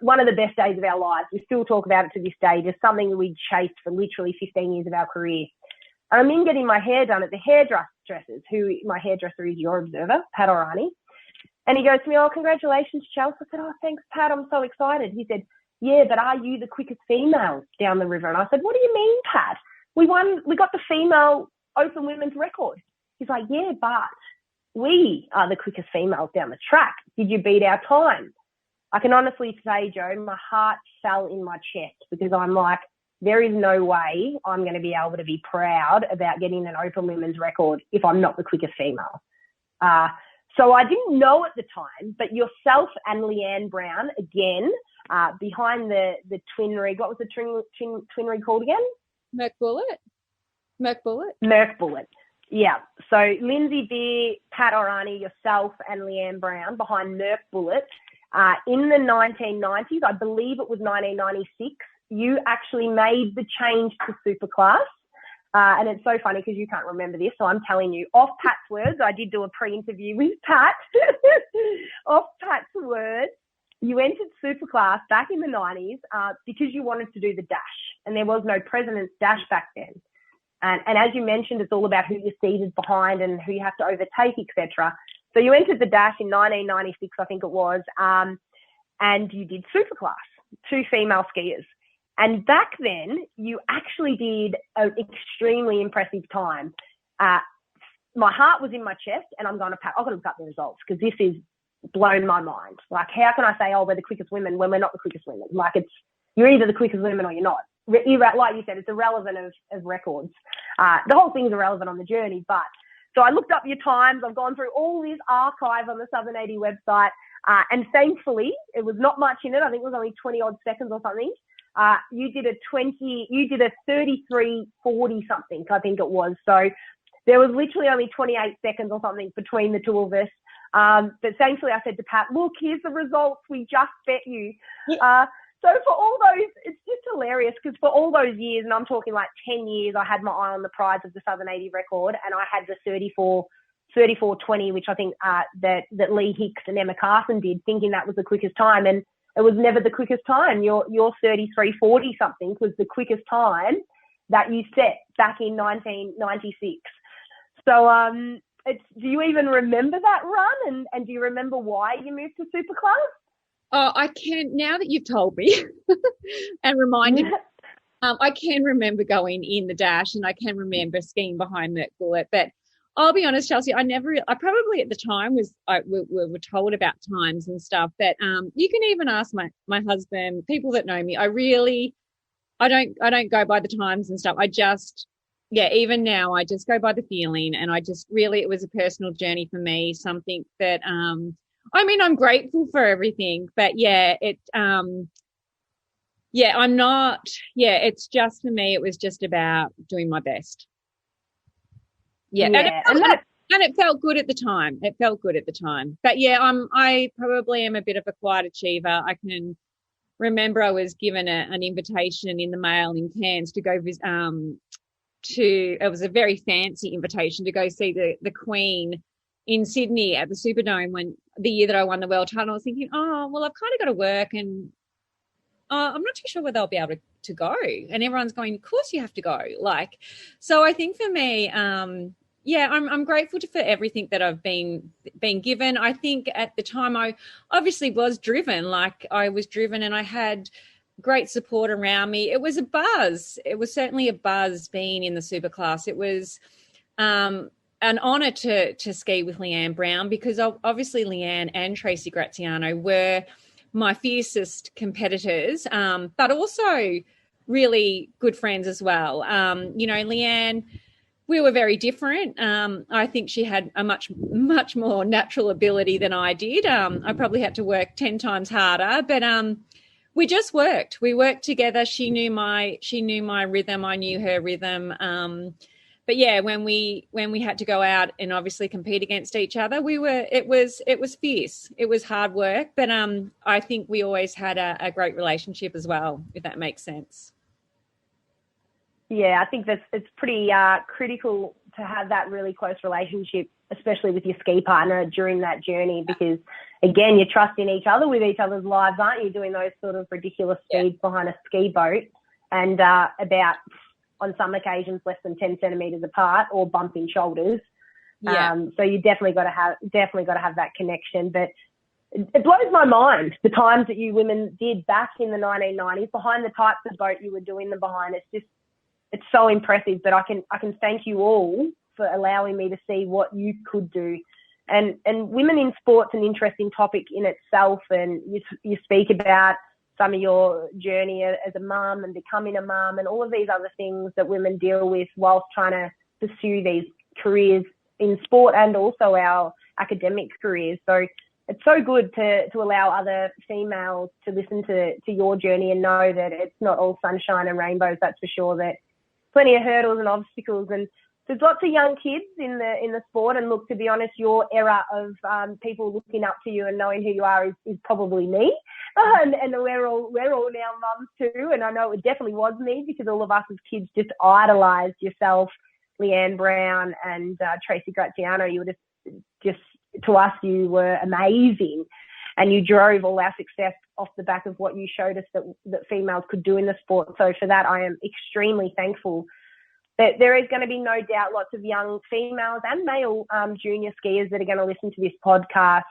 one of the best days of our lives. We still talk about it to this day, just something we chased for literally 15 years of our career. And I'm in getting my hair done at the hairdressers, who my hairdresser is your observer, Pat Orani. And he goes to me, "Oh, congratulations, Chelsea." I said, "Oh, thanks, Pat. I'm so excited." He said, "Yeah, but are you the quickest female down the river?" And I said, "What do you mean, Pat? We got the female open women's record." He's like, "Yeah, but we are the quickest females down the track. Did you beat our time?" I can honestly say, Joe, my heart fell in my chest because I'm like, there is no way I'm going to be able to be proud about getting an open women's record if I'm not the quickest female. So I didn't know at the time, but yourself and Leanne Brown, again, behind the twin rig. What was the twin rig called again? Merc Bullet. Yeah. So Lindsay Beer, Pat Orani, yourself and Leanne Brown behind Merc Bullet. In the 1990s, I believe it was 1996, you actually made the change to superclass. And it's so funny because you can't remember this, so I'm telling you off Pat's words. I did do a pre-interview with Pat. Off Pat's words, you entered superclass back in the 90s because you wanted to do the dash, and there was no President's Dash back then. And as you mentioned, it's all about who you're seated behind and who you have to overtake, etc. So you entered the dash in 1996, I think it was, and you did superclass, 2 female skiers. And back then, you actually did an extremely impressive time. My heart was in my chest, and I'm going to Pat, I've got to look up the results because this is blown my mind. Like, how can I say, oh, we're the quickest women when we're not the quickest women? Like, you're either the quickest women or you're not. Like you said, it's irrelevant of records. The whole thing's irrelevant on the journey. But so I looked up your times. I've gone through all this archive on the Southern 80 website, and thankfully, it was not much in it. I think it was only 20 odd seconds or something. You did a 33:40 something, I think it was. So there was literally only 28 seconds or something between the two of us. But thankfully I said to Pat, look, here's the results. We just bet you. So for all those, it's just hilarious because for all those years, and I'm talking like 10 years, I had my eye on the prize of the Southern 80 record, and I had the 34:20, which I think that Lee Hicks and Emma Carson did, thinking that was the quickest time. And it was never the quickest time. Your 33:40 something was the quickest time that you set back in 1996. So do you even remember that run? And do you remember why you moved to Superclass? Oh, I can, now that you've told me and reminded me, I can remember going in the dash, and I can remember skiing behind Merc Bullet. But I'll be honest, Chelsea, I probably at the time we were told about times and stuff, but you can even ask my husband, people that know me. I don't go by the times and stuff. Even now I just go by the feeling, and it was a personal journey for me, something that, I'm grateful for everything, but it's just, for me, it was just about doing my best. Yeah. And it felt good at the time. But I probably am a bit of a quiet achiever. I can remember I was given an invitation in the mail in Cairns to go visit, it was a very fancy invitation to go see the Queen in Sydney at the Superdome the year that I won the world title. I was thinking, oh, well, I've kind of got to work, and I'm not too sure whether I'll be able to go. And everyone's going, of course you have to go. So I think for me, I'm grateful for everything that I've been given. I think at the time I obviously was driven. I was driven, and I had great support around me. It was a buzz. It was certainly a buzz being in the super class. It was an honour to ski with Leanne Brown, because obviously Leanne and Tracy Graziano were my fiercest competitors, but also really good friends as well. Leanne, we were very different. I think she had a much, much more natural ability than I did. I probably had to work 10 times harder, but we just worked. We worked together. She knew my rhythm. I knew her rhythm. But yeah, when we had to go out and obviously compete against each other, it was fierce. It was hard work, but I think we always had a great relationship as well, if that makes sense. Yeah, I think it's pretty critical to have that really close relationship, especially with your ski partner during that journey, because, again, you're trusting each other with each other's lives, aren't you, doing those sort of ridiculous speeds behind a ski boat, and about, on some occasions, less than 10 centimetres apart, or bumping shoulders. Yeah. So you definitely got to have that connection. But it blows my mind, the times that you women did back in the 1990s behind the types of boat you were doing them behind. It's so impressive, but I can thank you all for allowing me to see what you could do. And women in sport's an interesting topic in itself, and you speak about some of your journey as a mum and becoming a mum and all of these other things that women deal with whilst trying to pursue these careers in sport and also our academic careers. So it's so good to allow other females to listen to your journey and know that it's not all sunshine and rainbows, that's for sure, that plenty of hurdles and obstacles. And there's lots of young kids in the sport, and look, to be honest, your era of people looking up to you and knowing who you are is probably me, and we're all now mums too. And I know it definitely was me, because all of us as kids just idolised yourself, Leanne Brown, and Tracy Graziano. You were just to us, you were amazing, and you drove all our success off the back of what you showed us that females could do in the sport. So for that, I am extremely thankful. But there is going to be no doubt lots of young females and male junior skiers that are going to listen to this podcast.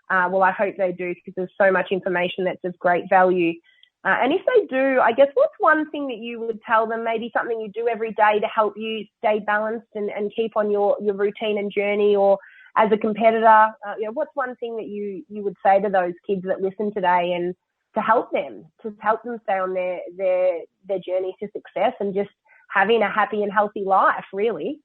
Well, I hope they do, because there's so much information that's of great value. And if they do, I guess, what's one thing that you would tell them, maybe something you do every day to help you stay balanced and keep on your routine and journey, or as a competitor, what's one thing that you would say to those kids that listen today, and to help them stay on their journey to success and just having a happy and healthy life, really?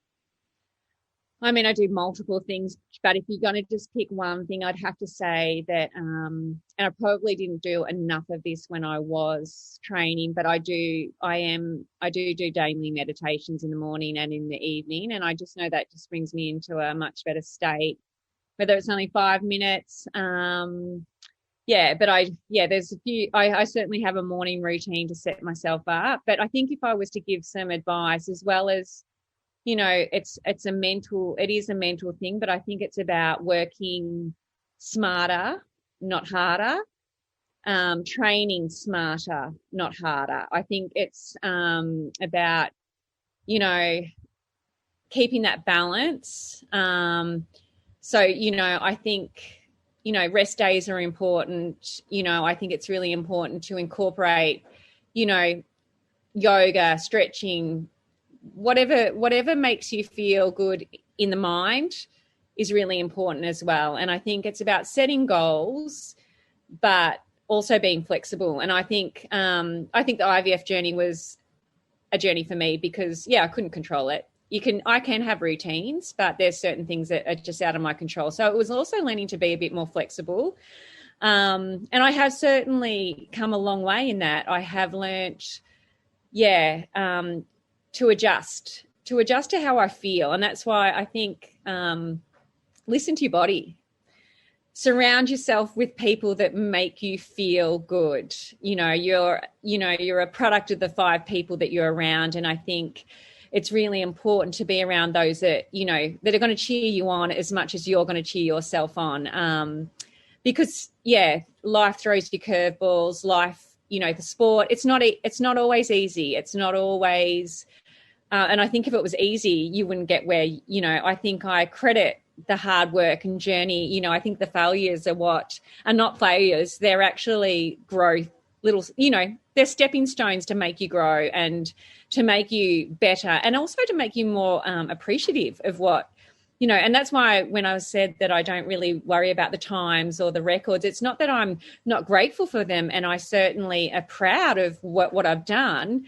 I mean, I do multiple things, but if you're going to just pick one thing, I'd have to say that, and I probably didn't do enough of this when I was training, but I do daily meditations in the morning and in the evening, and I just know that just brings me into a much better state, whether it's only 5 minutes. There's a few, I certainly have a morning routine to set myself up, but I think if I was to give some advice, as well as, it is a mental thing, but I think it's about working smarter, not harder, training smarter, not harder. I think it's about, keeping that balance. I think, rest days are important. I think it's really important to incorporate, yoga, stretching, whatever makes you feel good in the mind is really important as well. And I think it's about setting goals, but also being flexible. And I think the IVF journey was a journey for me because, I couldn't control it. I can have routines, but there's certain things that are just out of my control. So it was also learning to be a bit more flexible. And I have certainly come a long way in that. I have learnt, to adjust to how I feel. And that's why I think listen to your body. Surround yourself with people that make you feel good. You're a product of the 5 people that you're around. And I think it's really important to be around those that, that are going to cheer you on as much as you're going to cheer yourself on. Because life throws you curveballs, the sport, it's not always easy. It's not always, and I think if it was easy, you wouldn't get where, I think I credit the hard work and journey. I think the failures are not failures. They're actually growth, they're stepping stones to make you grow and to make you better, and also to make you more appreciative of what, and that's why when I said that I don't really worry about the times or the records, it's not that I'm not grateful for them, and I certainly are proud of what I've done,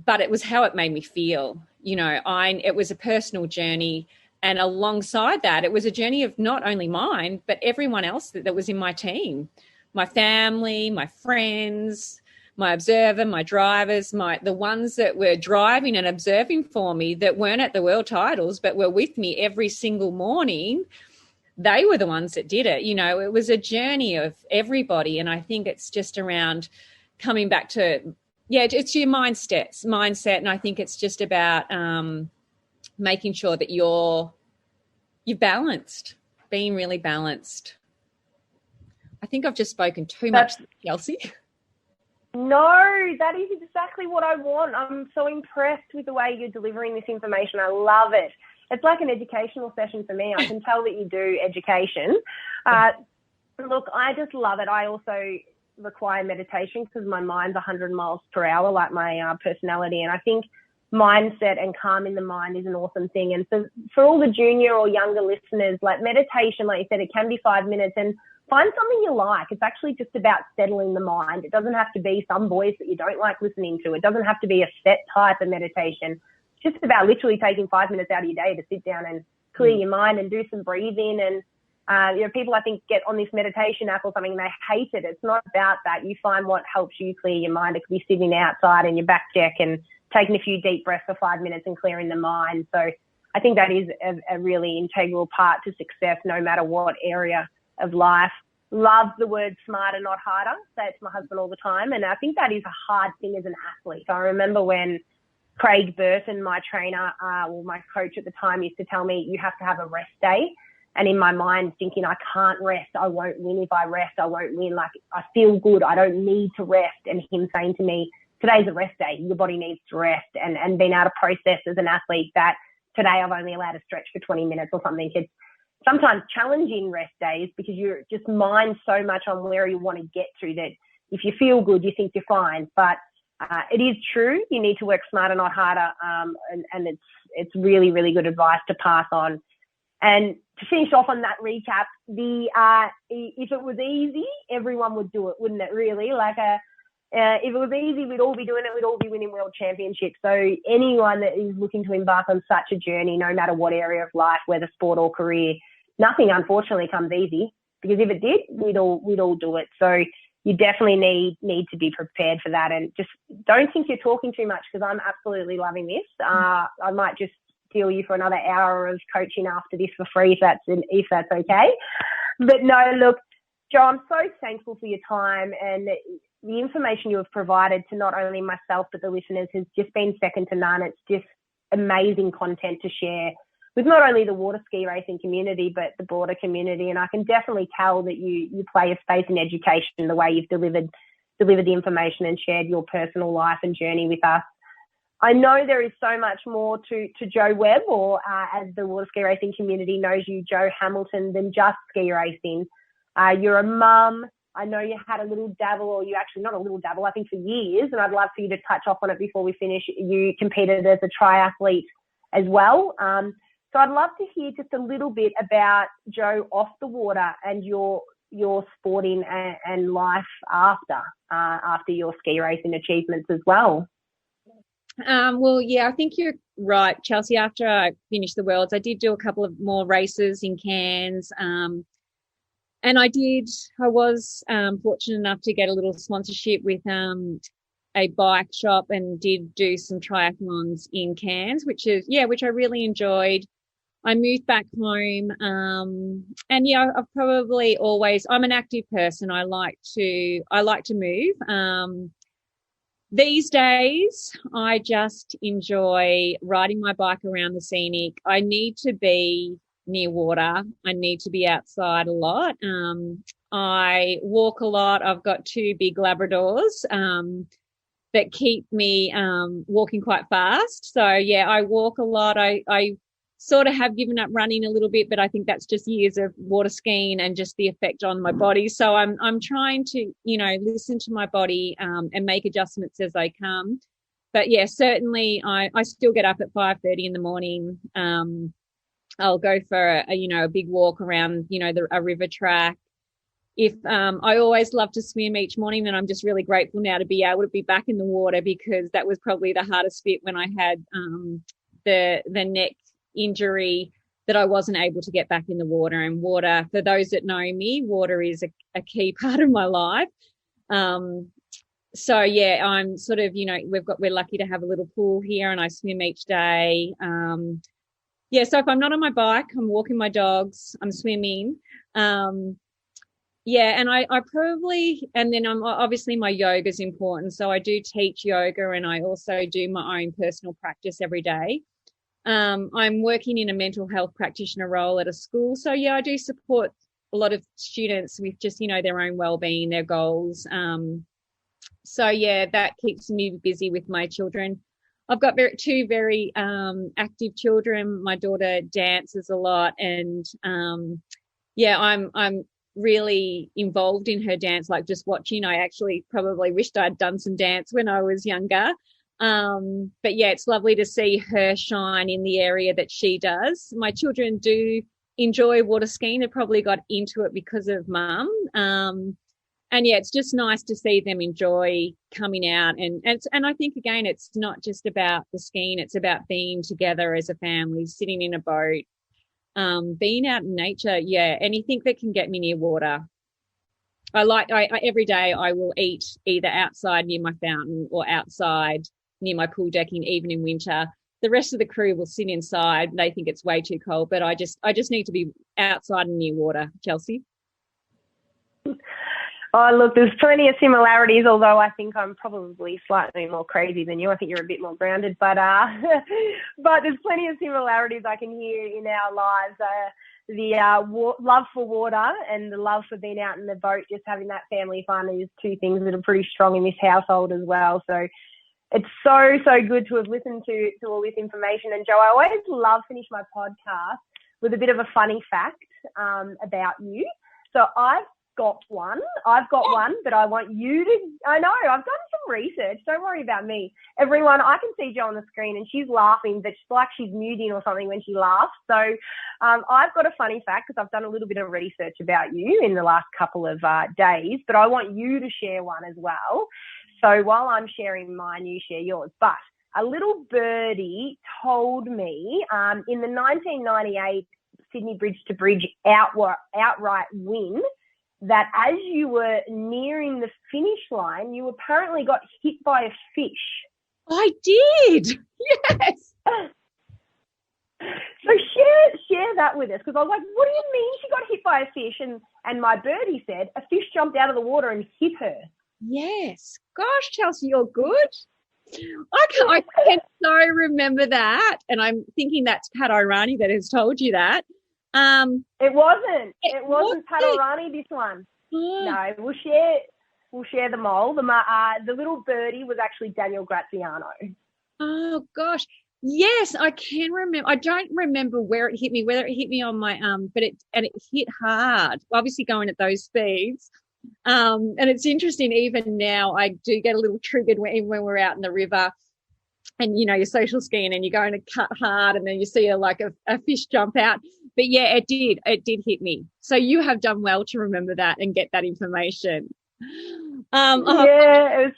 but it was how it made me feel. It was a personal journey. And alongside that, it was a journey of not only mine, but everyone else that was in my team, my family, my friends, my observer, my drivers, the ones that were driving and observing for me that weren't at the world titles, but were with me every single morning. They were the ones that did it. It was a journey of everybody. And I think it's just around coming back to, it's your mindset. And I think it's just about, making sure that you're balanced, being really balanced. I think I've just spoken too much, Chelsea. No, that is exactly what I want. I'm so impressed with the way you're delivering this information. I love it. It's like an educational session for me. I can tell that you do education. Look, I just love it. I also require meditation because my mind's 100 miles per hour, like my personality. And I think mindset and calming the mind is an awesome thing. And for all the junior or younger listeners, like meditation, like you said, it can be 5 minutes, and find something you like. It's actually just about settling the mind. It doesn't have to be some voice that you don't like listening to. It doesn't have to be a set type of meditation. It's just about literally taking 5 minutes out of your day to sit down and clear your mind and do some breathing. And people, I think, get on this meditation app or something and they hate it. It's not about that. You find what helps you clear your mind. It could be sitting outside in your back deck and taking a few deep breaths for 5 minutes and clearing the mind. So I think that is a really integral part to success, no matter what area of life. Love the word smarter, not harder. Say it to my husband all the time. And I think that is a hard thing as an athlete. I remember when Craig Burton, my trainer, my coach at the time, used to tell me, you have to have a rest day. And in my mind, thinking, I can't rest. I won't win. If I rest, I won't win. Like, I feel good. I don't need to rest. And him saying to me, today's a rest day. Your body needs to rest. And being able to process as an athlete that today I've only allowed to stretch for 20 minutes or something. It's sometimes challenging rest days because you're just mind so much on where you want to get to that if you feel good, you think you're fine. But it is true. You need to work smarter, not harder. And it's really, really good advice to pass on. And to finish off on that recap, if it was easy, everyone would do it, wouldn't it, really? If it was easy, we'd all be doing it. We'd all be winning world championships. So anyone that is looking to embark on such a journey, no matter what area of life, whether sport or career, nothing unfortunately comes easy, because if it did, we'd all do it. So you definitely need to be prepared for that, and just don't think you're talking too much, because I'm absolutely loving this. I might just steal you for another hour of coaching after this for free, if that's okay. But no, look, Jo, I'm so thankful for your time, and the information you have provided to not only myself but the listeners has just been second to none. It's just amazing content to share with not only the water ski racing community but the broader community. And I can definitely tell that you play a space in education, the way you've delivered the information and shared your personal life and journey with us. I know there is so much more to Jo Webb, or as the water ski racing community knows you, Jo Hamilton, than just ski racing. You're a mum. I know you had a little dabble, or you actually not a little dabble, I think for years, and I'd love for you to touch off on it before we finish. You competed as a triathlete as well. So I'd love to hear just a little bit about, Jo, off the water and your sporting and life after your ski racing achievements as well. Well, yeah, I think you're right, Chelsea. After I finished the Worlds, I did do a couple of more races in Cairns. And I was fortunate enough to get a little sponsorship with a bike shop and did do some triathlons in Cairns, which I really enjoyed. I moved back home, and I've probably always, I'm an active person. I like to move. These days, I just enjoy riding my bike around the scenic. I need to be near water. I need to be outside a lot. I walk a lot. I've got 2 big Labradors that keep me walking quite fast. So, yeah, I walk a lot. I sort of have given up running a little bit, but I think that's just years of water skiing and just the effect on my body. So I'm trying to, listen to my body and make adjustments as I come. But yeah, certainly I still get up at 5:30 in the morning. I'll go for a big walk around, a river track. If I always love to swim each morning, and I'm just really grateful now to be able to be back in the water, because that was probably the hardest bit when I had the neck injury, that I wasn't able to get back in the water. And water, for those that know me, water is a key part of my life. So yeah, I'm sort of, we're lucky to have a little pool here, and I swim each day. So if I'm not on my bike, I'm walking my dogs, I'm swimming. And I probably, and then obviously my yoga is important. So I do teach yoga, and I also do my own personal practice every day. I'm working in a mental health practitioner role at a school. So, yeah, I do support a lot of students with just, their own wellbeing, their goals. So, yeah, that keeps me busy with my children. I've got 2 very active children. My daughter dances a lot, and, I'm really involved in her dance, like just watching. I actually probably wished I'd done some dance when I was younger. But yeah, it's lovely to see her shine in the area that she does. My children do enjoy water skiing. They probably got into it because of mum. And yeah, it's just nice to see them enjoy coming out. And I think, again, it's not just about the skiing. It's about being together as a family, sitting in a boat, being out in nature. Yeah, anything that can get me near water. I every day I will eat either outside near my fountain or outside near my pool decking, even in winter. The rest of the crew will sit inside. They think it's way too cold, but I just need to be outside and near water. Chelsea? Oh, look, there's plenty of similarities, although I think I'm probably slightly more crazy than you. I think you're a bit more grounded, but there's plenty of similarities I can hear in our lives. The love for water and the love for being out in the boat, just having that family fun, is 2 things that are pretty strong in this household as well. So it's so good to have listened to all this information. And Jo, I always love finish my podcast with a bit of a funny fact about you. So I've got one, but I want you to, I know, I've done some research. Don't worry about me. Everyone, I can see Jo on the screen and she's laughing, but it's like she's muting or something when she laughs. So I've got a funny fact, because I've done a little bit of research about you in the last couple of days, but I want you to share one as well. So while I'm sharing mine, you share yours. But a little birdie told me in the 1998 Sydney Bridge to Bridge outright win, that as you were nearing the finish line, you apparently got hit by a fish. I did. Yes. So share that with us, because I was like, what do you mean she got hit by a fish? And my birdie said a fish jumped out of the water and hit her. Yes. Gosh, Chelsea, you're good. I can so remember that. And I'm thinking that's Pat Irani that has told you that. It wasn't Pat Irani, this one. No, we'll share them all. The little birdie was actually Daniel Graziano. Oh gosh. Yes, I can remember. I don't remember where it hit me, whether it hit me on my but it hit hard, obviously going at those speeds. And it's interesting, even now I do get a little triggered even when we're out in the river and, you know, you're social skiing and you're going to cut hard and then you see a fish jump out. But, yeah, it did hit me. So you have done well to remember that and get that information. It's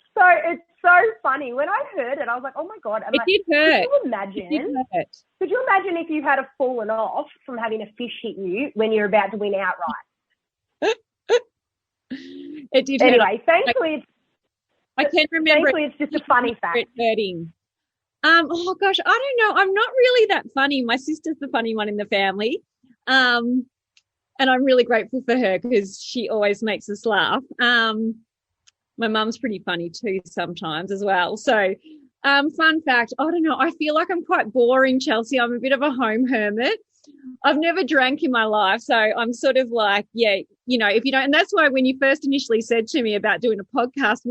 so funny. When I heard it, I was like, oh, my God. It did hurt. Could you imagine if you had fallen off from having a fish hit you when you're about to win outright? It did anyway, hurt. Thankfully, I can remember. Thankfully, it's just a funny fact. It hurting. Oh gosh, I don't know. I'm not really that funny. My sister's the funny one in the family. And I'm really grateful for her because she always makes us laugh. My mum's pretty funny too sometimes as well. So, fun fact, I don't know. I feel like I'm quite boring, Chelsea. I'm a bit of a home hermit. I've never drank in my life. So I'm sort of like, yeah, you know, if you don't, and that's why when you first initially said to me about doing a podcast,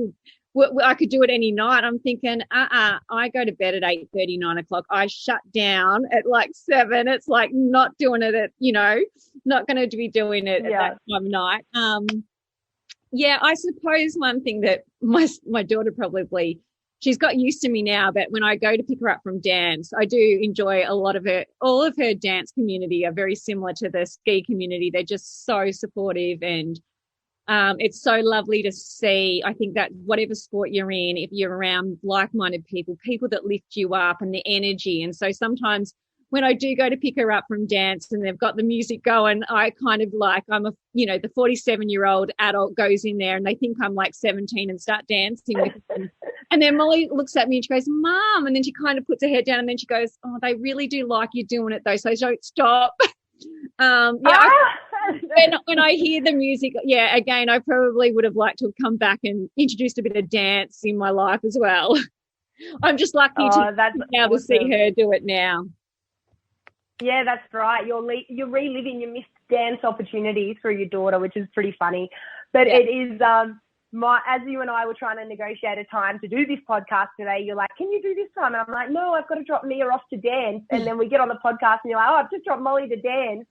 I could do it any night. I'm thinking, I go to bed at 8:30, 9 o'clock. I shut down at like 7. It's like not doing it at, you know, not going to be doing it at that time of night. Yeah, I suppose one thing that my daughter probably, she's got used to me now, but when I go to pick her up from dance, I do enjoy all of her dance community are very similar to the ski community. They're just so supportive and it's so lovely to see. I think that whatever sport you're in, if you're around like-minded people that lift you up and the energy. And so sometimes when I do go to pick her up from dance and they've got the music going, I kind of like, the 47-year-old adult goes in there and they think I'm like 17 and start dancing with them. And then Molly looks at me and she goes, Mom. And then she kind of puts her head down and then she goes, oh, they really do like you doing it though, so don't stop. When I hear the music, again, I probably would have liked to have come back and introduced a bit of dance in my life as well. I'm just lucky to see her do it now. Yeah, that's right. You're reliving your missed dance opportunities through your daughter, which is pretty funny. But it is as you and I were trying to negotiate a time to do this podcast today, you're like, can you do this time? And I'm like, no, I've got to drop Mia off to dance. And then we get on the podcast and you're like, oh, I've just dropped Molly to dance.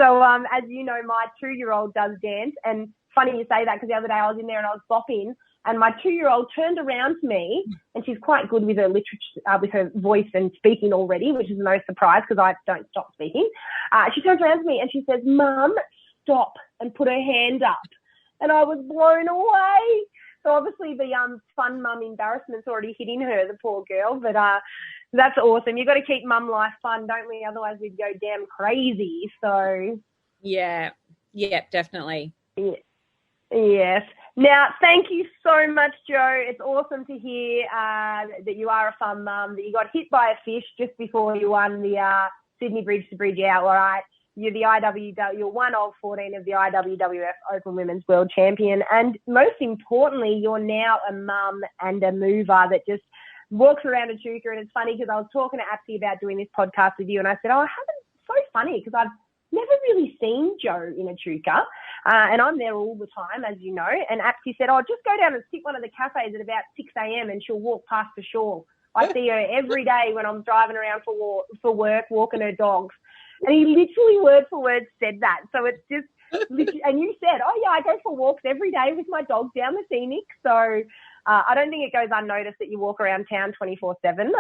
So as you know, my 2-year-old does dance. And funny you say that because the other day I was in there and I was bopping and my 2-year-old turned around to me and she's quite good with her literature, with her voice and speaking already, which is no surprise because I don't stop speaking. She turns around to me and she says, Mum, stop, and put her hand up. And I was blown away. So obviously the fun mum embarrassment's already hitting her, the poor girl. But that's awesome. You've got to keep mum life fun, don't we? Otherwise we'd go damn crazy. So yeah, definitely. Yeah. Yes. Now, thank you so much, Jo. It's awesome to hear that you are a fun mum, that you got hit by a fish just before you won the Sydney Bridge to Bridge outright. You're you're one of 14 of the IWWF Open Women's World Champion. And most importantly, you're now a mum and a mover that just walks around Echuca. And it's funny because I was talking to Apsy about doing this podcast with you and I said, it's so funny because I've never really seen Jo in Echuca. And I'm there all the time, as you know. And Apsy said, just go down and sit one of the cafes at about 6 a.m. and she'll walk past the shore. I see her every day when I'm driving around for work, walking her dogs. And he literally word for word said that. So it's just, and you said, I go for walks every day with my dog down the scenic. So I don't think it goes unnoticed that you walk around town 24/7.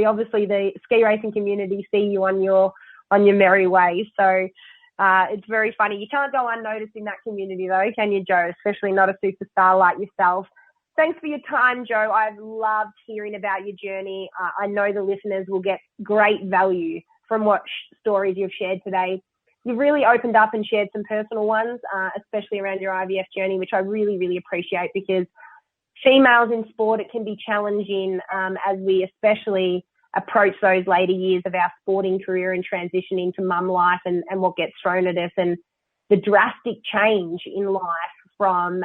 Obviously the ski racing community see you on your merry way. So it's very funny. You can't go unnoticed in that community though, can you, Jo? Especially not a superstar like yourself. Thanks for your time, Jo. I've loved hearing about your journey. I know the listeners will get great value from what stories you've shared today. You've really opened up and shared some personal ones, especially around your IVF journey, which I really, really appreciate because females in sport, it can be challenging as we especially approach those later years of our sporting career and transitioning to mum life and what gets thrown at us and the drastic change in life from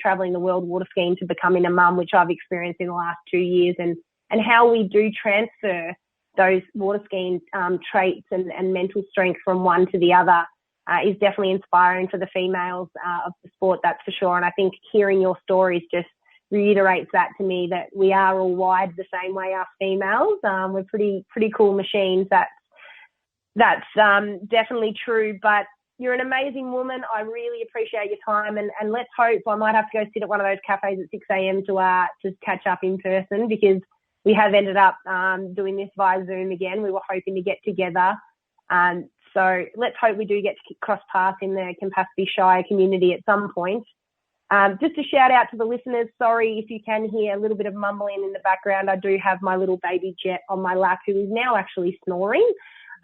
travelling the world water skiing to becoming a mum, which I've experienced in the last 2 years, and how we do transfer those water skiing traits and mental strength from one to the other is definitely inspiring for the females of the sport, that's for sure. And I think hearing your stories just reiterates that to me, that we are all wired the same way, us females. We're pretty cool machines. That's definitely true. But you're an amazing woman. I really appreciate your time, and let's hope I might have to go sit at one of those cafes at 6 a.m. to catch up in person because we have ended up doing this via Zoom again. We were hoping to get together. So let's hope we do get to cross paths in the Campaspe Shire community at some point. Just a shout out to the listeners. Sorry if you can hear a little bit of mumbling in the background. I do have my little baby Jet on my lap, who is now actually snoring.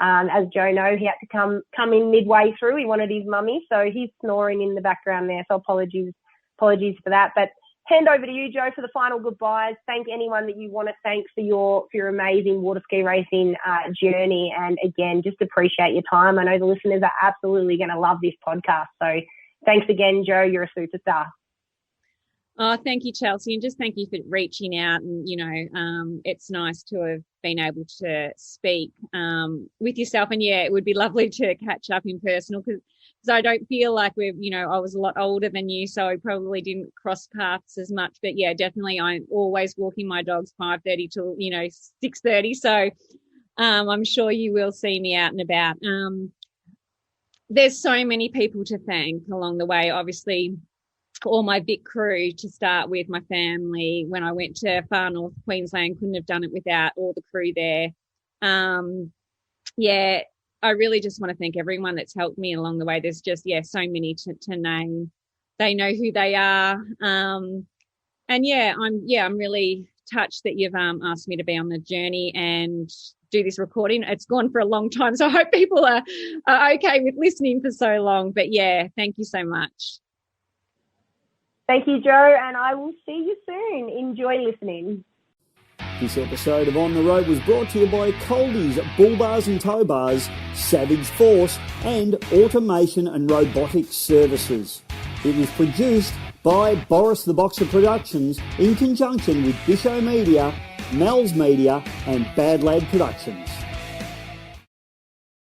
As Joe knows, he had to come in midway through. He wanted his mummy, so he's snoring in the background there. So apologies for that. But hand over to you, Joe, for the final goodbyes. Thank anyone that you want to thank for your amazing water ski racing journey. And again, just appreciate your time. I know the listeners are absolutely going to love this podcast. So thanks again, Joe. You're a superstar. Oh, thank you, Chelsea. And just thank you for reaching out. And, it's nice to have been able to speak with yourself. And, yeah, it would be lovely to catch up in person because I don't feel like I was a lot older than you, so I probably didn't cross paths as much. But, yeah, definitely I'm always walking my dogs 5:30 till, 6:30. So I'm sure you will see me out and about. There's so many people to thank along the way, obviously. All my Vic crew to start with, my family. When I went to far north Queensland, couldn't have done it without all the crew there. I really just want to thank everyone that's helped me along the way. There's just, so many to name. They know who they are. I'm really touched that you've asked me to be on the journey and do this recording. It's gone for a long time, so I hope people are okay with listening for so long. But, thank you so much. Thank you, Joe, and I will see you soon. Enjoy listening. This episode of On the Road was brought to you by Coldies, Bull Bars and Tow Bars, Savage Force and Automation and Robotics Services. It was produced by Boris the Boxer Productions in conjunction with Bisho Media, Mel's Media and Bad Lad Productions.